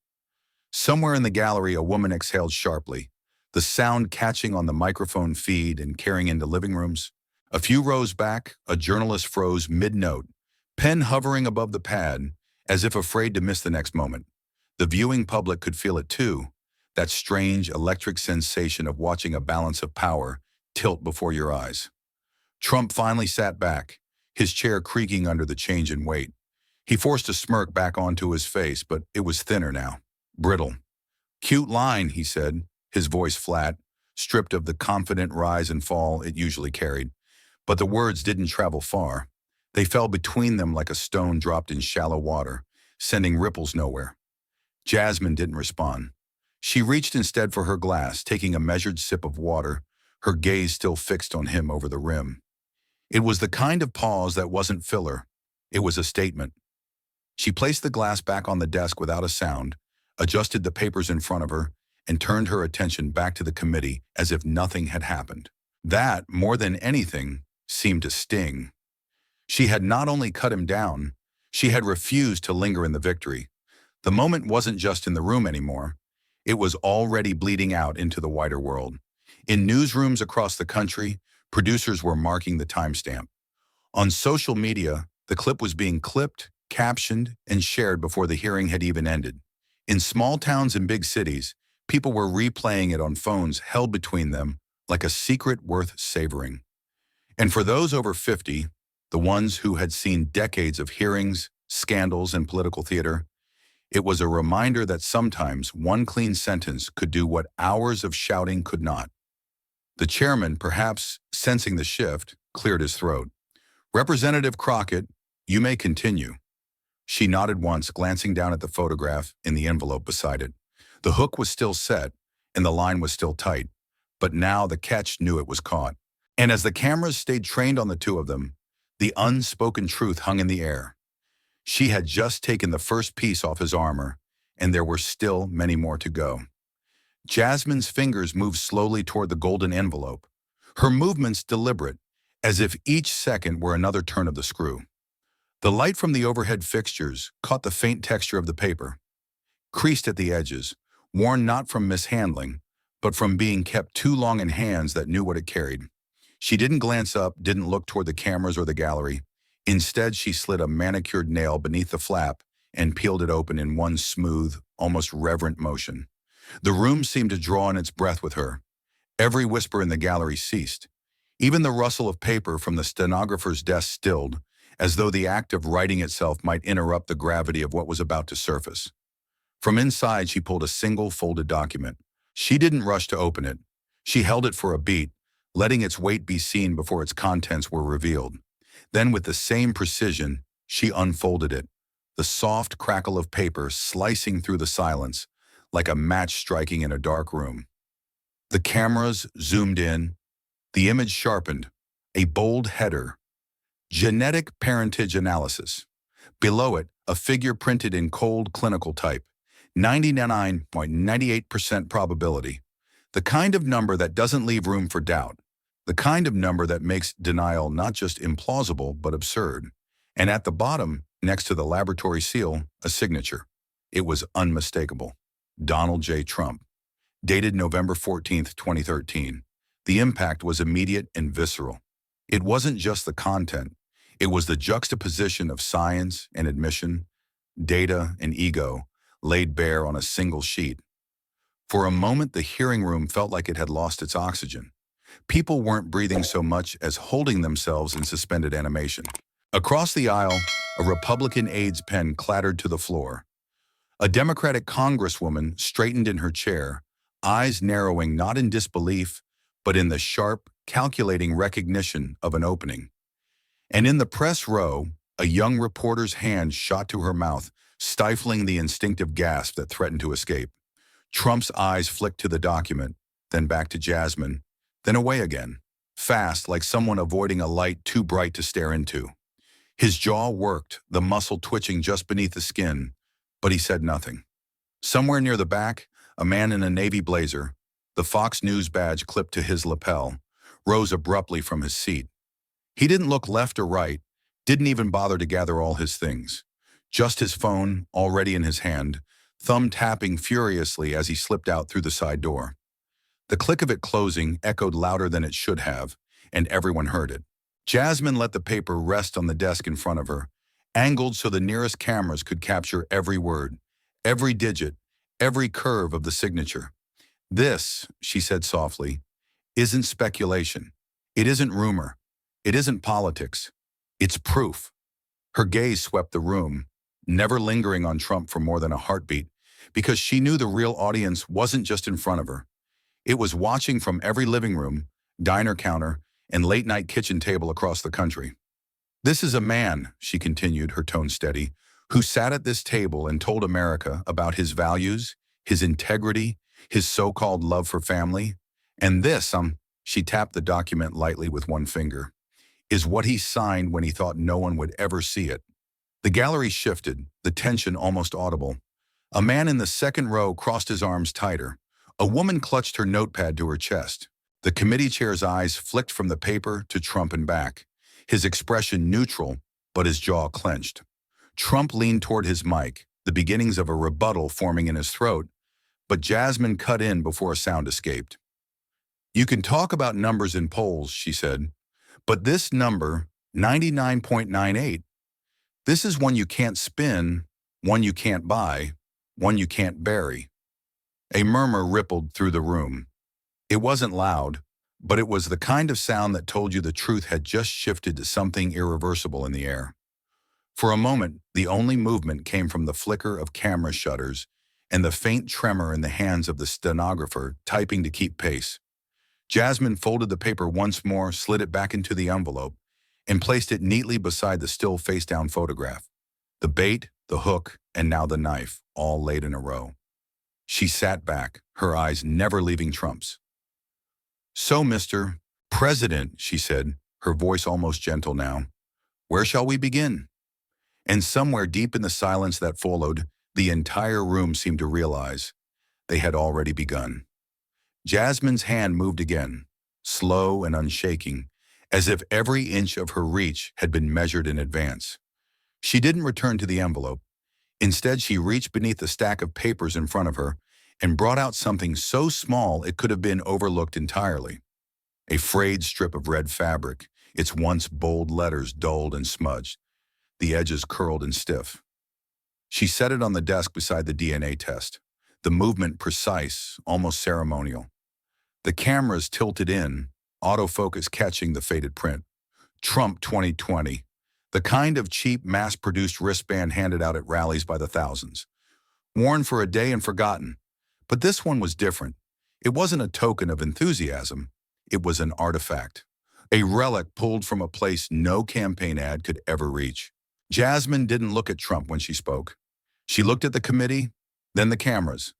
Somewhere in the gallery, a woman exhaled sharply, the sound catching on the microphone feed and carrying into living rooms. A few rows back, a journalist froze mid-note, pen hovering above the pad, as if afraid to miss the next moment. The viewing public could feel it too, that strange electric sensation of watching a balance of power tilt before your eyes. Trump finally sat back, his chair creaking under the change in weight. He forced a smirk back onto his face, but it was thinner now, brittle. "Cute line," he said, his voice flat, stripped of the confident rise and fall it usually carried. But the words didn't travel far. They fell between them like a stone dropped in shallow water, sending ripples nowhere. Jasmine didn't respond. She reached instead for her glass, taking a measured sip of water, her gaze still fixed on him over the rim. It was the kind of pause that wasn't filler. It was a statement. She placed the glass back on the desk without a sound, adjusted the papers in front of her, and turned her attention back to the committee as if nothing had happened. That, more than anything, seemed to sting. She had not only cut him down, she had refused to linger in the victory. The moment wasn't just in the room anymore. It was already bleeding out into the wider world. In newsrooms across the country, producers were marking the timestamp. On social media, the clip was being clipped, captioned, and shared before the hearing had even ended. In small towns and big cities, people were replaying it on phones held between them like a secret worth savoring. And for those over 50, the ones who had seen decades of hearings, scandals, and political theater, it was a reminder that sometimes one clean sentence could do what hours of shouting could not. The chairman, perhaps sensing the shift, cleared his throat. "Representative Crockett, you may continue." She nodded once, glancing down at the photograph in the envelope beside it. The hook was still set, and the line was still tight, but now the catch knew it was caught. And as the cameras stayed trained on the two of them, the unspoken truth hung in the air. She had just taken the first piece off his armor, and there were still many more to go. Jasmine's fingers moved slowly toward the golden envelope, her movements deliberate, as if each second were another turn of the screw. The light from the overhead fixtures caught the faint texture of the paper, creased at the edges, worn not from mishandling, but from being kept too long in hands that knew what it carried. She didn't glance up, didn't look toward the cameras or the gallery. Instead, she slid a manicured nail beneath the flap and peeled it open in one smooth, almost reverent motion. The room seemed to draw in its breath with her. Every whisper in the gallery ceased. Even the rustle of paper from the stenographer's desk stilled, as though the act of writing itself might interrupt the gravity of what was about to surface. From inside, she pulled a single folded document. She didn't rush to open it. She held it for a beat, letting its weight be seen before its contents were revealed. Then, with the same precision, she unfolded it, the soft crackle of paper slicing through the silence like a match striking in a dark room. The cameras zoomed in, the image sharpened, a bold header, genetic parentage analysis. Below it, a figure printed in cold clinical type, 99.98% probability. The kind of number that doesn't leave room for doubt. The kind of number that makes denial not just implausible, but absurd. And at the bottom, next to the laboratory seal, a signature. It was unmistakable. Donald J. Trump. Dated November 14, 2013. The impact was immediate and visceral. It wasn't just the content. It was the juxtaposition of science and admission, data and ego, laid bare on a single sheet. For a moment, the hearing room felt like it had lost its oxygen. People weren't breathing so much as holding themselves in suspended animation. Across the aisle, a Republican aide's pen clattered to the floor. A Democratic congresswoman straightened in her chair, eyes narrowing not in disbelief, but in the sharp, calculating recognition of an opening. And in the press row, a young reporter's hand shot to her mouth, stifling the instinctive gasp that threatened to escape. Trump's eyes flicked to the document, then back to Jasmine, then away again, fast like someone avoiding a light too bright to stare into. His jaw worked, the muscle twitching just beneath the skin, but he said nothing. Somewhere near the back, a man in a navy blazer, the Fox News badge clipped to his lapel, rose abruptly from his seat. He didn't look left or right, didn't even bother to gather all his things. Just his phone, already in his hand, thumb tapping furiously as he slipped out through the side door. The click of it closing echoed louder than it should have, and everyone heard it. Jasmine let the paper rest on the desk in front of her, angled so the nearest cameras could capture every word, every digit, every curve of the signature. This, she said softly, isn't speculation. It isn't rumor. It isn't politics. It's proof. Her gaze swept the room, never lingering on Trump for more than a heartbeat, because she knew the real audience wasn't just in front of her. It was watching from every living room, diner counter, and late-night kitchen table across the country. This is a man, she continued, her tone steady, who sat at this table and told America about his values, his integrity, his so-called love for family. And this, she tapped the document lightly with one finger, is what he signed when he thought no one would ever see it. The gallery shifted, the tension almost audible. A man in the second row crossed his arms tighter. A woman clutched her notepad to her chest. The committee chair's eyes flicked from the paper to Trump and back, his expression neutral, but his jaw clenched. Trump leaned toward his mic, the beginnings of a rebuttal forming in his throat, but Jasmine cut in before a sound escaped. You can talk about numbers in polls, she said, but this number, 99.98, this is one you can't spin, one you can't buy, one you can't bury. A murmur rippled through the room. It wasn't loud, but it was the kind of sound that told you the truth had just shifted to something irreversible in the air. For a moment, the only movement came from the flicker of camera shutters and the faint tremor in the hands of the stenographer typing to keep pace. Jasmine folded the paper once more, slid it back into the envelope, and placed it neatly beside the still face-down photograph. The bait, the hook, and now the knife, all laid in a row. She sat back, her eyes never leaving Trump's. So, Mr. President, she said, her voice almost gentle now, where shall we begin? And somewhere deep in the silence that followed, the entire room seemed to realize they had already begun. Jasmine's hand moved again, slow and unshaking, as if every inch of her reach had been measured in advance. She didn't return to the envelope. Instead, she reached beneath the stack of papers in front of her and brought out something so small it could have been overlooked entirely. A frayed strip of red fabric, its once bold letters dulled and smudged, the edges curled and stiff. She set it on the desk beside the DNA test, the movement precise, almost ceremonial. The cameras tilted in, autofocus catching the faded print. Trump 2020, the kind of cheap, mass-produced wristband handed out at rallies by the thousands. worn for a day and forgotten. But this one was different. It wasn't a token of enthusiasm. It was an artifact, a relic pulled from a place no campaign ad could ever reach. Jasmine didn't look at Trump when she spoke. She looked at the committee, then the cameras,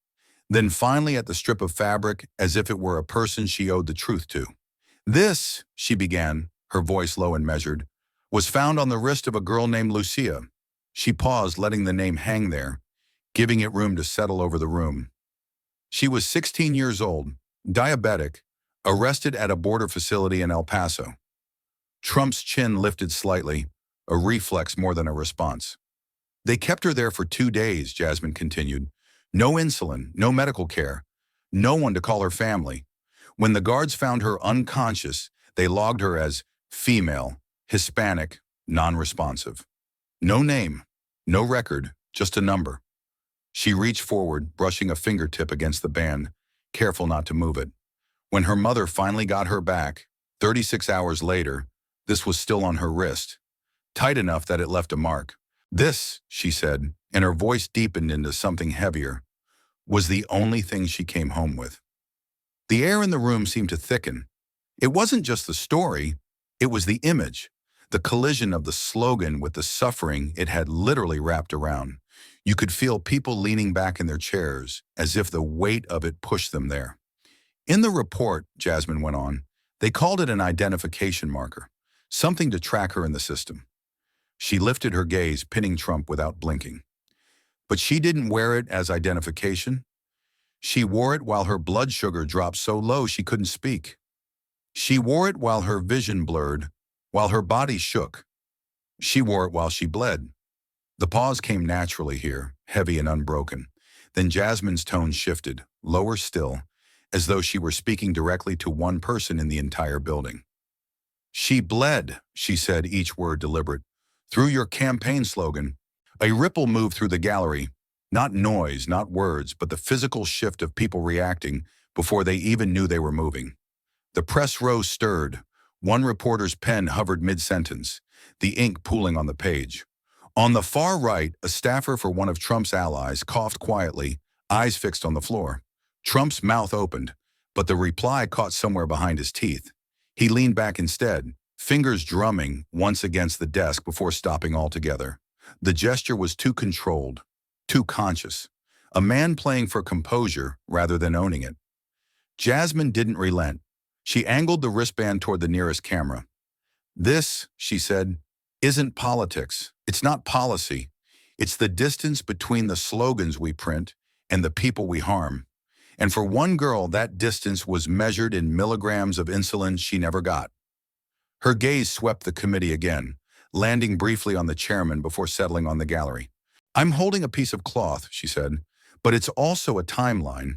then finally at the strip of fabric as if it were a person she owed the truth to. This, she began, her voice low and measured, was found on the wrist of a girl named Lucia. She paused, letting the name hang there, giving it room to settle over the room. She was 16 years old, diabetic, arrested at a border facility in El Paso. Trump's chin lifted slightly, a reflex more than a response. They kept her there for 2 days, Jasmine continued. No insulin, no medical care, no one to call her family. When the guards found her unconscious, they logged her as female, Hispanic, non-responsive. No name, no record, just a number. She reached forward, brushing a fingertip against the band, careful not to move it. When her mother finally got her back, 36 hours later, this was still on her wrist, tight enough that it left a mark. This, she said, and her voice deepened into something heavier, was the only thing she came home with. The air in the room seemed to thicken. It wasn't just the story, it was the image, the collision of the slogan with the suffering it had literally wrapped around. You could feel people leaning back in their chairs, as if the weight of it pushed them there. In the report, Jasmine went on, they called it an identification marker, something to track her in the system. She lifted her gaze, pinning Trump without blinking. But she didn't wear it as identification. She wore it while her blood sugar dropped so low she couldn't speak. She wore it while her vision blurred, while her body shook. She wore it while she bled. The pause came naturally here, heavy and unbroken. Then Jasmine's tone shifted, lower still, as though she were speaking directly to one person in the entire building. She bled, she said, each word deliberate. Through your campaign slogan. A ripple moved through the gallery. Not noise, not words, but the physical shift of people reacting before they even knew they were moving. The press row stirred. One reporter's pen hovered mid-sentence, the ink pooling on the page. On the far right, a staffer for one of Trump's allies coughed quietly, eyes fixed on the floor. Trump's mouth opened, but the reply caught somewhere behind his teeth. He leaned back instead, fingers drumming once against the desk before stopping altogether. The gesture was too controlled, too conscious. A man playing for composure rather than owning it. Jasmine didn't relent. She angled the wristband toward the nearest camera. This, she said, isn't politics. It's not policy. It's the distance between the slogans we print and the people we harm. And for one girl, that distance was measured in milligrams of insulin she never got. Her gaze swept the committee again, landing briefly on the chairman before settling on the gallery. I'm holding a piece of cloth, she said, but it's also a timeline.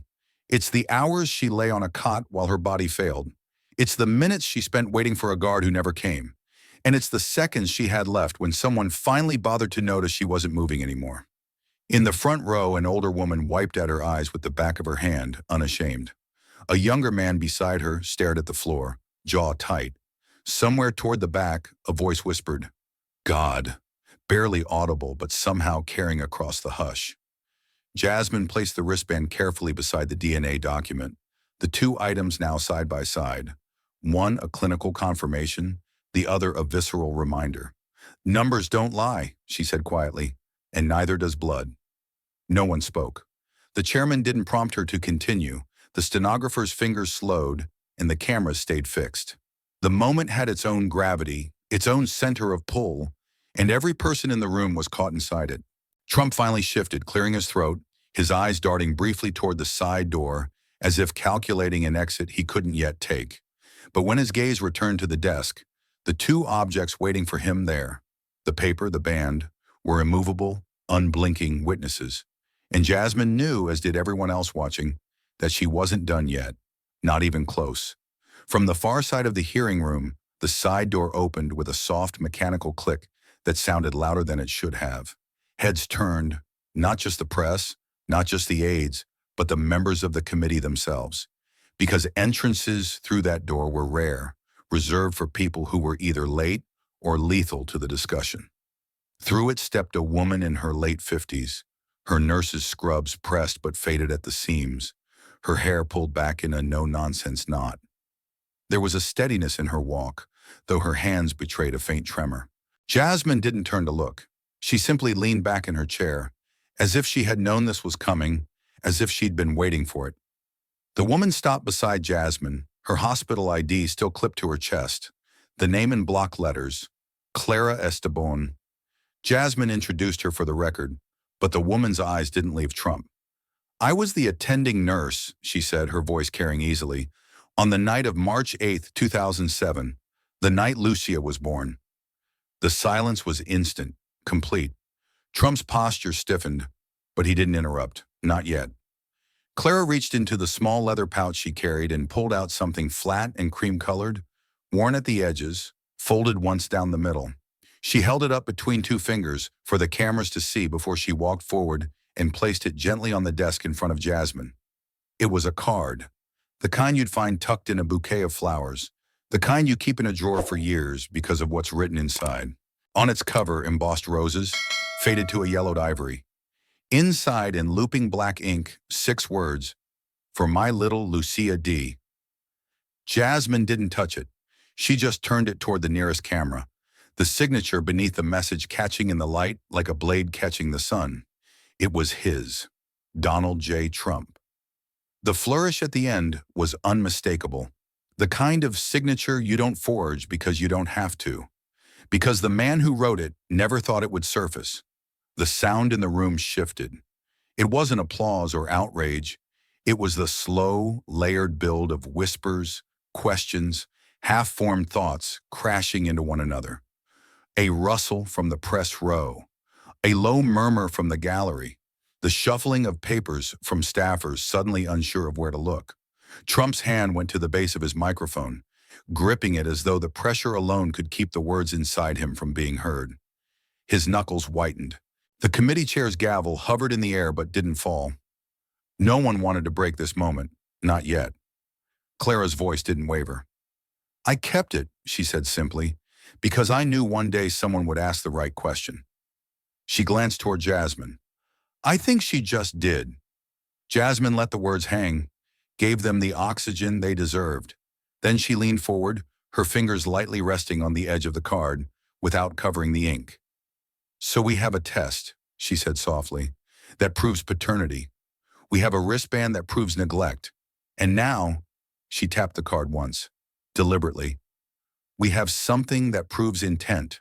It's the hours she lay on a cot while her body failed. It's the minutes she spent waiting for a guard who never came. And it's the seconds she had left when someone finally bothered to notice she wasn't moving anymore. In the front row, an older woman wiped at her eyes with the back of her hand, unashamed. A younger man beside her stared at the floor, jaw tight. Somewhere toward the back, a voice whispered, God, barely audible but somehow carrying across the hush. Jasmine placed the wristband carefully beside the DNA document, the two items now side by side. One a clinical confirmation, the other a visceral reminder. Numbers don't lie, she said quietly, and neither does blood. No one spoke. The chairman didn't prompt her to continue. The stenographer's fingers slowed, and the camera stayed fixed. The moment had its own gravity, its own center of pull, and every person in the room was caught inside it. Trump finally shifted, clearing his throat, his eyes darting briefly toward the side door, as if calculating an exit he couldn't yet take. But when his gaze returned to the desk, the two objects waiting for him there, the paper, the band, were immovable, unblinking witnesses. And Jasmine knew, as did everyone else watching, that she wasn't done yet, not even close. From the far side of the hearing room, the side door opened with a soft mechanical click that sounded louder than it should have. Heads turned, not just the press, not just the aides, but the members of the committee themselves. Because entrances through that door were rare, reserved for people who were either late or lethal to the discussion. Through it stepped a woman in her late 50s, Her nurse's scrubs pressed but faded at the seams, her hair pulled back in a no-nonsense knot. There was a steadiness in her walk, though her hands betrayed a faint tremor. Jasmine didn't turn to look. She simply leaned back in her chair, as if she had known this was coming, as if she'd been waiting for it. The woman stopped beside Jasmine, her hospital ID still clipped to her chest, the name in block letters, Clara Esteban. Jasmine introduced her for the record, but the woman's eyes didn't leave Trump. "I was the attending nurse," she said, her voice carrying easily, "on the night of March 8th, 2007, the night Lucia was born." The silence was instant, complete. Trump's posture stiffened, but he didn't interrupt. Not yet. Clara reached into the small leather pouch she carried and pulled out something flat and cream-colored, worn at the edges, folded once down the middle. She held it up between two fingers for the cameras to see before she walked forward and placed it gently on the desk in front of Jasmine. It was a card, the kind you'd find tucked in a bouquet of flowers, the kind you keep in a drawer for years because of what's written inside. On its cover, embossed roses, faded to a yellowed ivory. Inside, in looping black ink, 6 words, "For my little Lucia D." Jasmine didn't touch it. She just turned it toward the nearest camera, the signature beneath the message catching in the light like a blade catching the sun. It was his, Donald J. Trump. The flourish at the end was unmistakable, the kind of signature you don't forge because you don't have to, because the man who wrote it never thought it would surface. The sound in the room shifted. It wasn't applause or outrage. It was the slow, layered build of whispers, questions, half-formed thoughts crashing into one another. A rustle from the press row, a low murmur from the gallery, the shuffling of papers from staffers suddenly unsure of where to look. Trump's hand went to the base of his microphone, gripping it as though the pressure alone could keep the words inside him from being heard. His knuckles whitened. The committee chair's gavel hovered in the air but didn't fall. No one wanted to break this moment, not yet. Clara's voice didn't waver. "I kept it," she said simply, "because I knew one day someone would ask the right question." She glanced toward Jasmine. "I think she just did." Jasmine let the words hang, gave them the oxygen they deserved. Then she leaned forward, her fingers lightly resting on the edge of the card, without covering the ink. "So we have a test," she said softly, "that proves paternity. We have a wristband that proves neglect. And now," she tapped the card once, deliberately, "we have something that proves intent.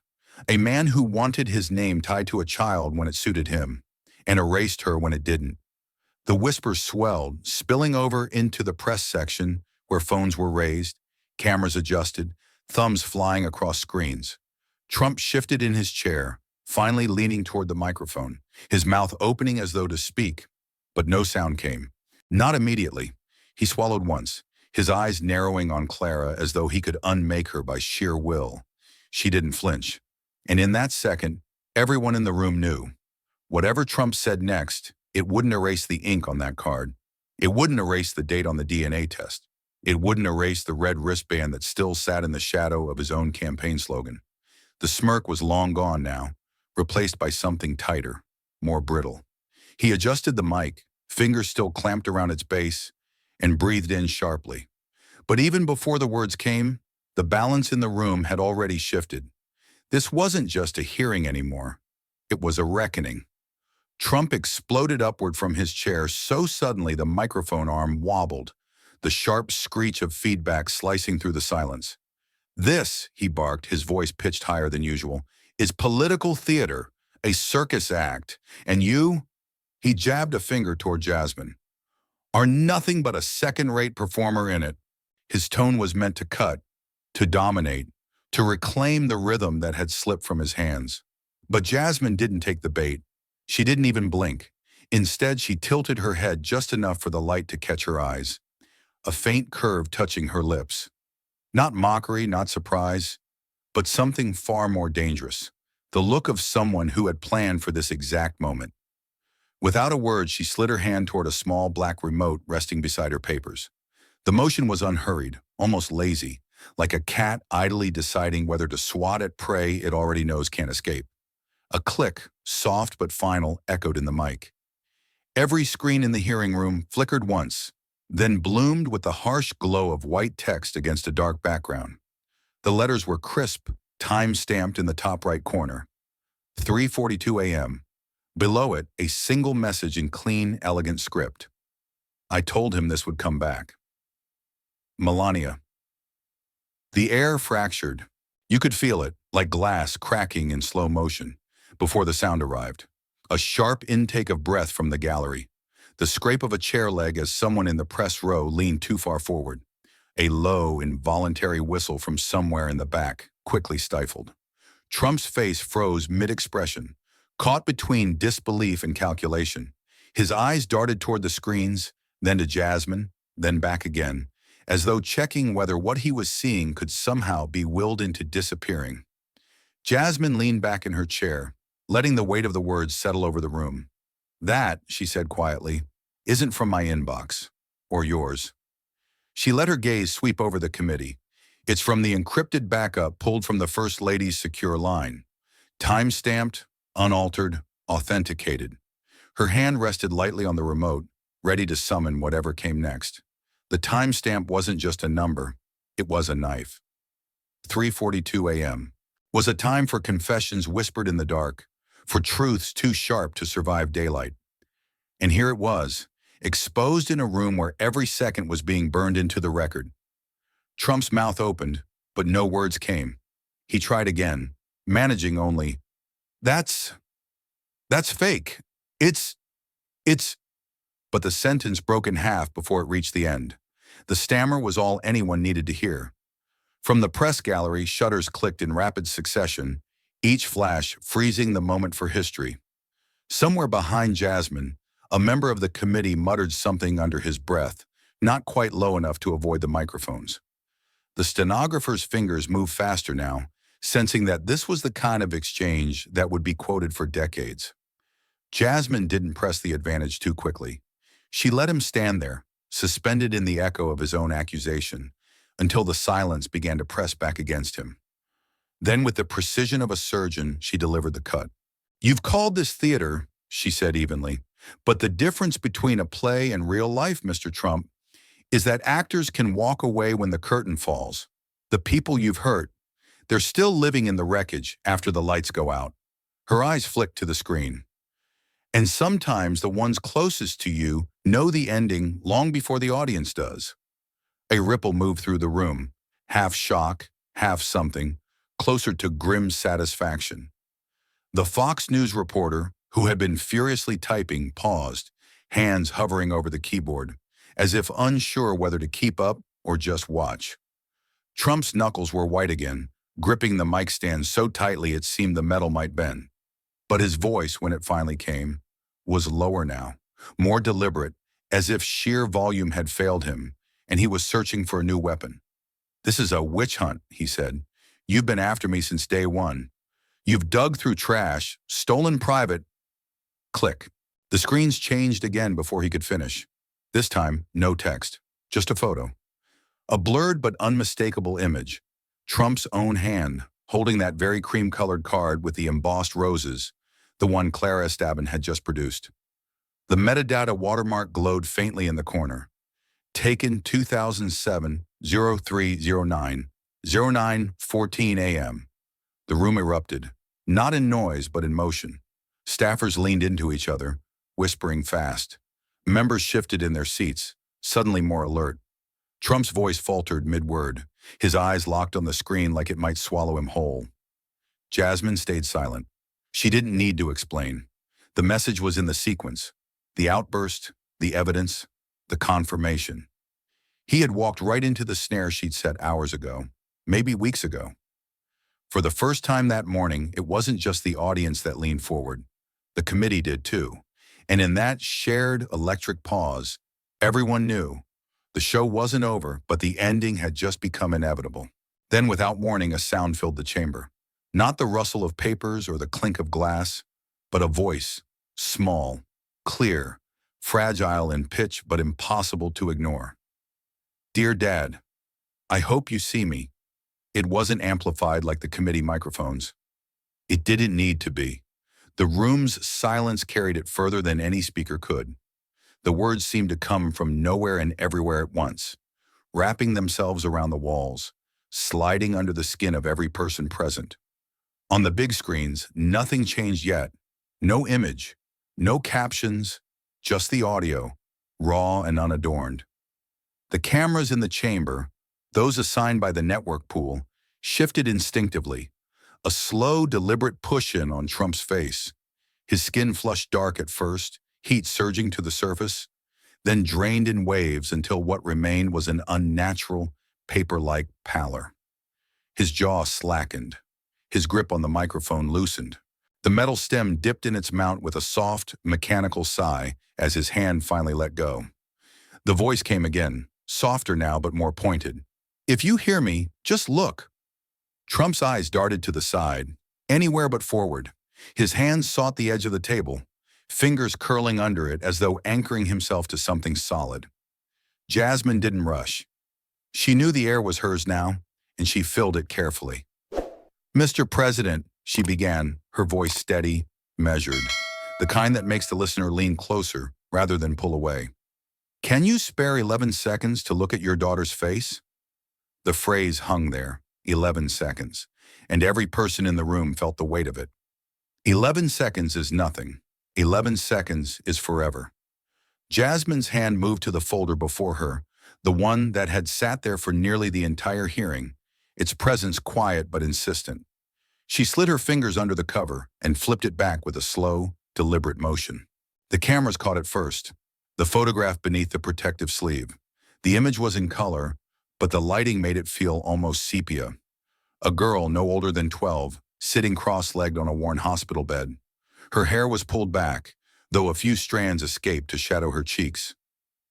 A man who wanted his name tied to a child when it suited him, and erased her when it didn't." The whispers swelled, spilling over into the press section where phones were raised, cameras adjusted, thumbs flying across screens. Trump shifted in his chair, finally leaning toward the microphone, his mouth opening as though to speak, but no sound came. Not immediately. He swallowed once, his eyes narrowing on Clara as though he could unmake her by sheer will. She didn't flinch. And in that second, everyone in the room knew. Whatever Trump said next, it wouldn't erase the ink on that card. It wouldn't erase the date on the DNA test. It wouldn't erase the red wristband that still sat in the shadow of his own campaign slogan. The smirk was long gone now, replaced by something tighter, more brittle. He adjusted the mic, fingers still clamped around its base, and breathed in sharply. But even before the words came, the balance in the room had already shifted. This wasn't just a hearing anymore. It was a reckoning. Trump exploded upward from his chair so suddenly the microphone arm wobbled, the sharp screech of feedback slicing through the silence. "This," he barked, his voice pitched higher than usual, "is political theater, a circus act, and you," he jabbed a finger toward Jasmine, "are nothing but a second-rate performer in it." His tone was meant to cut, to dominate, to reclaim the rhythm that had slipped from his hands. But Jasmine didn't take the bait. She didn't even blink. Instead, she tilted her head just enough for the light to catch her eyes, a faint curve touching her lips. Not mockery, not surprise, but something far more dangerous, the look of someone who had planned for this exact moment. Without a word, she slid her hand toward a small black remote resting beside her papers. The motion was unhurried, almost lazy, like a cat idly deciding whether to swat at prey it already knows can't escape. A click, soft but final, echoed in the mic. Every screen in the hearing room flickered once, then bloomed with the harsh glow of white text against a dark background. The letters were crisp, time-stamped in the top right corner. 3:42 a.m. Below it, a single message in clean, elegant script. I told him this would come back. Melania. The air fractured. You could feel it, like glass cracking in slow motion, before the sound arrived. A sharp intake of breath from the gallery. The scrape of a chair leg as someone in the press row leaned too far forward. A low, involuntary whistle from somewhere in the back, quickly stifled. Trump's face froze mid-expression, caught between disbelief and calculation. His eyes darted toward the screens, then to Jasmine, then back again, as though checking whether what he was seeing could somehow be willed into disappearing. Jasmine leaned back in her chair, letting the weight of the words settle over the room. That, she said quietly, isn't from my inbox. Or yours. She let her gaze sweep over the committee. It's from the encrypted backup pulled from the First Lady's secure line. Time-stamped, unaltered, authenticated. Her hand rested lightly on the remote, ready to summon whatever came next. The timestamp wasn't just a number, it was a knife. 3:42 a.m. was a time for confessions whispered in the dark, for truths too sharp to survive daylight. And here it was, exposed in a room where every second was being burned into the record. Trump's mouth opened, but no words came. He tried again, managing only, That's fake. It's... But the sentence broke in half before it reached the end. The stammer was all anyone needed to hear. From the press gallery, shutters clicked in rapid succession, each flash freezing the moment for history. Somewhere behind Jasmine, a member of the committee muttered something under his breath, not quite low enough to avoid the microphones. The stenographer's fingers moved faster now, sensing that this was the kind of exchange that would be quoted for decades. Jasmine didn't press the advantage too quickly. She let him stand there, suspended in the echo of his own accusation, until the silence began to press back against him. Then, with the precision of a surgeon, she delivered the cut. "You've called this theater," she said evenly, "but the difference between a play and real life, Mr. Trump, is that actors can walk away when the curtain falls. The people you've hurt, they're still living in the wreckage after the lights go out." Her eyes flicked to the screen. "And sometimes the ones closest to you know the ending long before the audience does." A ripple moved through the room, half shock, half something, closer to grim satisfaction. The Fox News reporter, who had been furiously typing, paused, hands hovering over the keyboard, as if unsure whether to keep up or just watch. Trump's knuckles were white again, gripping the mic stand so tightly it seemed the metal might bend. But his voice, when it finally came, was lower now, more deliberate, as if sheer volume had failed him, and he was searching for a new weapon. "This is a witch hunt," he said. "You've been after me since day one. You've dug through trash, stolen private..." Click. The screens changed again before he could finish. This time, no text, just a photo. A blurred but unmistakable image. Trump's own hand, holding that very cream-colored card with the embossed roses, the one Clara Esteban had just produced. The metadata watermark glowed faintly in the corner. Taken 2007-0309, 09:14 a.m. The room erupted, not in noise but in motion. Staffers leaned into each other, whispering fast. Members shifted in their seats, suddenly more alert. Trump's voice faltered mid-word, his eyes locked on the screen like it might swallow him whole. Jasmine stayed silent. She didn't need to explain. The message was in the sequence. The outburst, the evidence, the confirmation. He had walked right into the snare she'd set hours ago, maybe weeks ago. For the first time that morning, it wasn't just the audience that leaned forward. The committee did too. And in that shared electric pause, everyone knew the show wasn't over, but the ending had just become inevitable. Then, without warning, a sound filled the chamber. Not the rustle of papers or the clink of glass, but a voice, small, clear, fragile in pitch but impossible to ignore. "Dear Dad, I hope you see me." It wasn't amplified like the committee microphones. It didn't need to be. The room's silence carried it further than any speaker could. The words seemed to come from nowhere and everywhere at once, wrapping themselves around the walls, sliding under the skin of every person present. On the big screens, nothing changed yet. No image, no captions, just the audio, raw and unadorned. The cameras in the chamber, those assigned by the network pool, shifted instinctively, a slow, deliberate push-in on Trump's face. His skin flushed dark at first, heat surging to the surface, then drained in waves until what remained was an unnatural, paper-like pallor. His jaw slackened. His grip on the microphone loosened. The metal stem dipped in its mount with a soft, mechanical sigh as his hand finally let go. The voice came again, softer now but more pointed. "If you hear me, just look." Trump's eyes darted to the side, anywhere but forward. His hands sought the edge of the table, fingers curling under it as though anchoring himself to something solid. Jasmine didn't rush. She knew the air was hers now, and she filled it carefully. "Mr. President," she began, her voice steady, measured, the kind that makes the listener lean closer rather than pull away. "Can you spare 11 seconds to look at your daughter's face?" The phrase hung there, 11 seconds, and every person in the room felt the weight of it. 11 seconds is nothing. 11 seconds is forever. Jasmine's hand moved to the folder before her, the one that had sat there for nearly the entire hearing, its presence quiet but insistent. She slid her fingers under the cover and flipped it back with a slow, deliberate motion. The cameras caught it first, the photograph beneath the protective sleeve. The image was in color, but the lighting made it feel almost sepia. A girl no older than 12, sitting cross-legged on a worn hospital bed. Her hair was pulled back, though a few strands escaped to shadow her cheeks.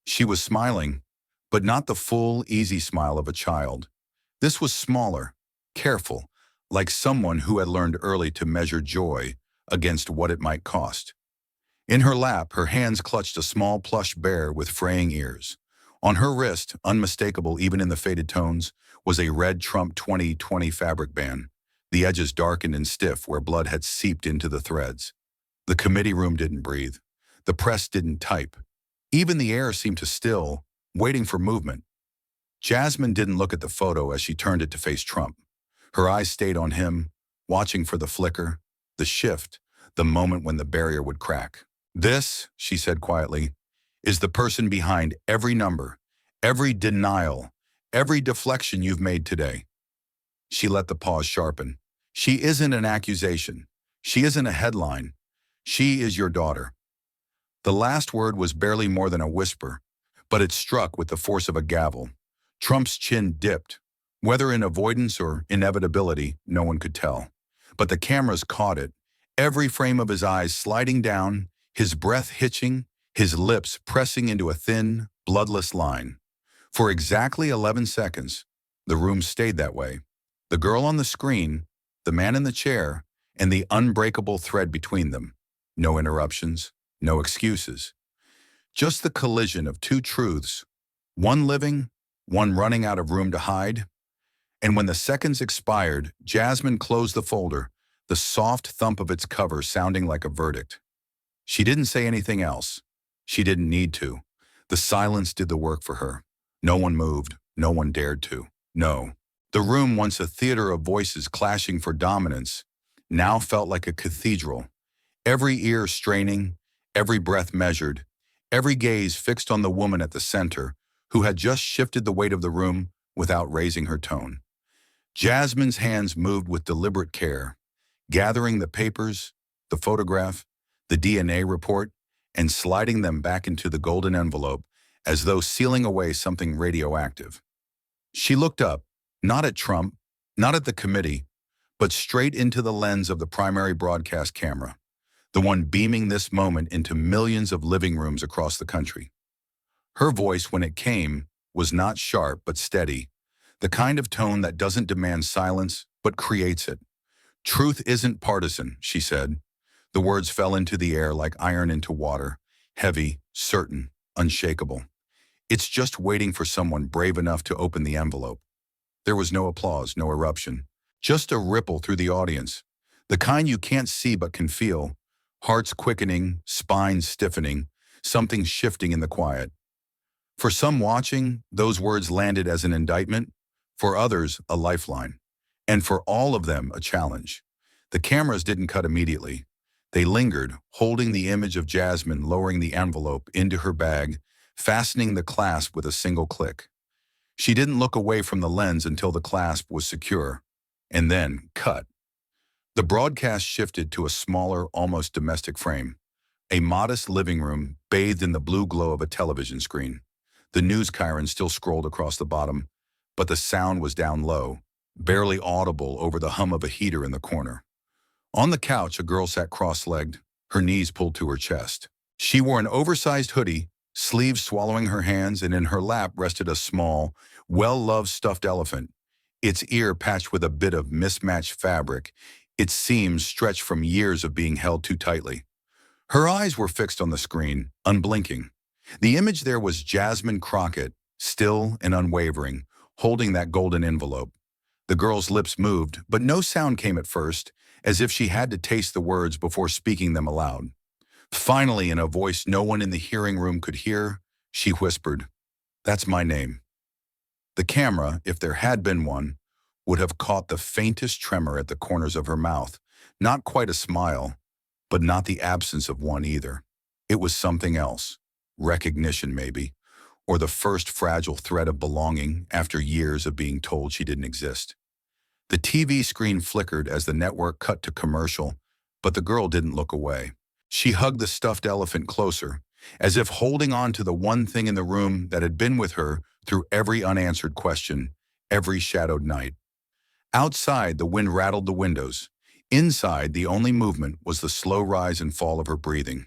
She was smiling, but not the full, easy smile of a child. This was smaller, careful, like someone who had learned early to measure joy against what it might cost. In her lap, her hands clutched a small plush bear with fraying ears. On her wrist, unmistakable even in the faded tones, was a red Trump 2020 fabric band, the edges darkened and stiff where blood had seeped into the threads. The committee room didn't breathe. The press didn't type. Even the air seemed to still, waiting for movement. Jasmine didn't look at the photo as she turned it to face Trump. Her eyes stayed on him, watching for the flicker, the shift, the moment when the barrier would crack. "This," she said quietly, "is the person behind every number, every denial, every deflection you've made today." She let the pause sharpen. "She isn't an accusation. She isn't a headline. She is your daughter." The last word was barely more than a whisper, but it struck with the force of a gavel. Trump's chin dipped. Whether in avoidance or inevitability, no one could tell. But the cameras caught it, every frame of his eyes sliding down, his breath hitching, his lips pressing into a thin, bloodless line. For exactly 11 seconds, the room stayed that way. The girl on the screen, the man in the chair, and the unbreakable thread between them. No interruptions, no excuses. Just the collision of two truths, one living, one running out of room to hide. And when the seconds expired, Jasmine closed the folder, the soft thump of its cover sounding like a verdict. She didn't say anything else. She didn't need to. The silence did the work for her. No one moved. No one dared to. No. The room, once a theater of voices clashing for dominance, now felt like a cathedral. Every ear straining, every breath measured, every gaze fixed on the woman at the center, who had just shifted the weight of the room without raising her tone. Jasmine's hands moved with deliberate care, gathering the papers, the photograph, the DNA report, and sliding them back into the golden envelope as though sealing away something radioactive. She looked up, not at Trump, not at the committee, but straight into the lens of the primary broadcast camera, the one beaming this moment into millions of living rooms across the country. Her voice, when it came, was not sharp but steady, the kind of tone that doesn't demand silence but creates it. "Truth isn't partisan," she said. The words fell into the air like iron into water, heavy, certain, unshakable. "It's just waiting for someone brave enough to open the envelope." There was no applause, no eruption, just a ripple through the audience, the kind you can't see but can feel, hearts quickening, spines stiffening, something shifting in the quiet. For some watching, those words landed as an indictment, for others, a lifeline, and for all of them, a challenge. The cameras didn't cut immediately. They lingered, holding the image of Jasmine lowering the envelope into her bag, fastening the clasp with a single click. She didn't look away from the lens until the clasp was secure, and then cut. The broadcast shifted to a smaller, almost domestic frame, a modest living room bathed in the blue glow of a television screen. The news chyron still scrolled across the bottom, but the sound was down low, barely audible over the hum of a heater in the corner. On the couch, a girl sat cross-legged, her knees pulled to her chest. She wore an oversized hoodie, sleeves swallowing her hands, and in her lap rested a small, well-loved stuffed elephant, its ear patched with a bit of mismatched fabric, its seams stretched from years of being held too tightly. Her eyes were fixed on the screen, unblinking. The image there was Jasmine Crockett, still and unwavering, holding that golden envelope. The girl's lips moved, but no sound came at first, as if she had to taste the words before speaking them aloud. Finally, in a voice no one in the hearing room could hear, she whispered, "That's my name." The camera, if there had been one, would have caught the faintest tremor at the corners of her mouth. Not quite a smile, but not the absence of one either. It was something else. Recognition, maybe, or the first fragile thread of belonging after years of being told she didn't exist. The TV screen flickered as the network cut to commercial, but the girl didn't look away. She hugged the stuffed elephant closer, as if holding on to the one thing in the room that had been with her through every unanswered question, every shadowed night. Outside, the wind rattled the windows. Inside, the only movement was the slow rise and fall of her breathing.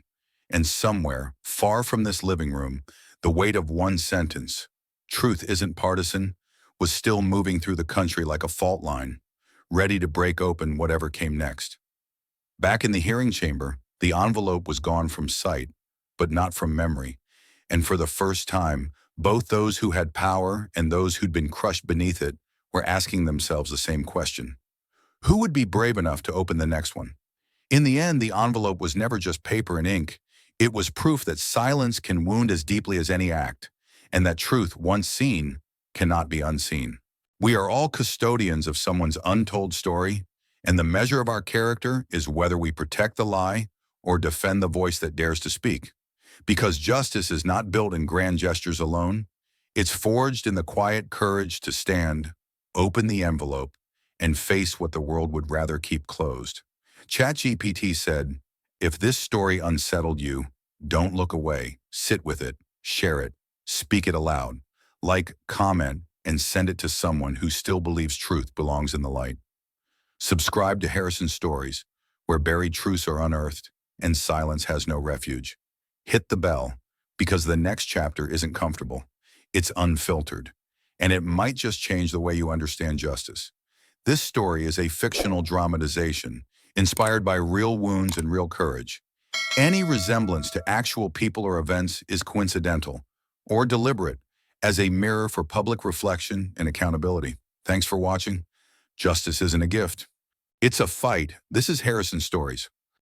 And somewhere, far from this living room, the weight of one sentence, "Truth isn't partisan," was still moving through the country like a fault line, ready to break open whatever came next. Back in the hearing chamber, the envelope was gone from sight, but not from memory. And for the first time, both those who had power and those who'd been crushed beneath it were asking themselves the same question. Who would be brave enough to open the next one? In the end, the envelope was never just paper and ink. It was proof that silence can wound as deeply as any act, and that truth, once seen, cannot be unseen. We are all custodians of someone's untold story, and the measure of our character is whether we protect the lie or defend the voice that dares to speak. Because justice is not built in grand gestures alone, it's forged in the quiet courage to stand, open the envelope, and face what the world would rather keep closed. ChatGPT said, "If this story unsettled you, don't look away, sit with it, share it, speak it aloud, like, comment, and send it to someone who still believes truth belongs in the light." Subscribe to Harrison Stories, where buried truths are unearthed and silence has no refuge. Hit the bell, because the next chapter isn't comfortable. It's unfiltered, and it might just change the way you understand justice. This story is a fictional dramatization, inspired by real wounds and real courage. Any resemblance to actual people or events is coincidental or deliberate, as a mirror for public reflection and accountability. Thanks for watching. Justice isn't a gift. It's a fight. This is Harrison Stories.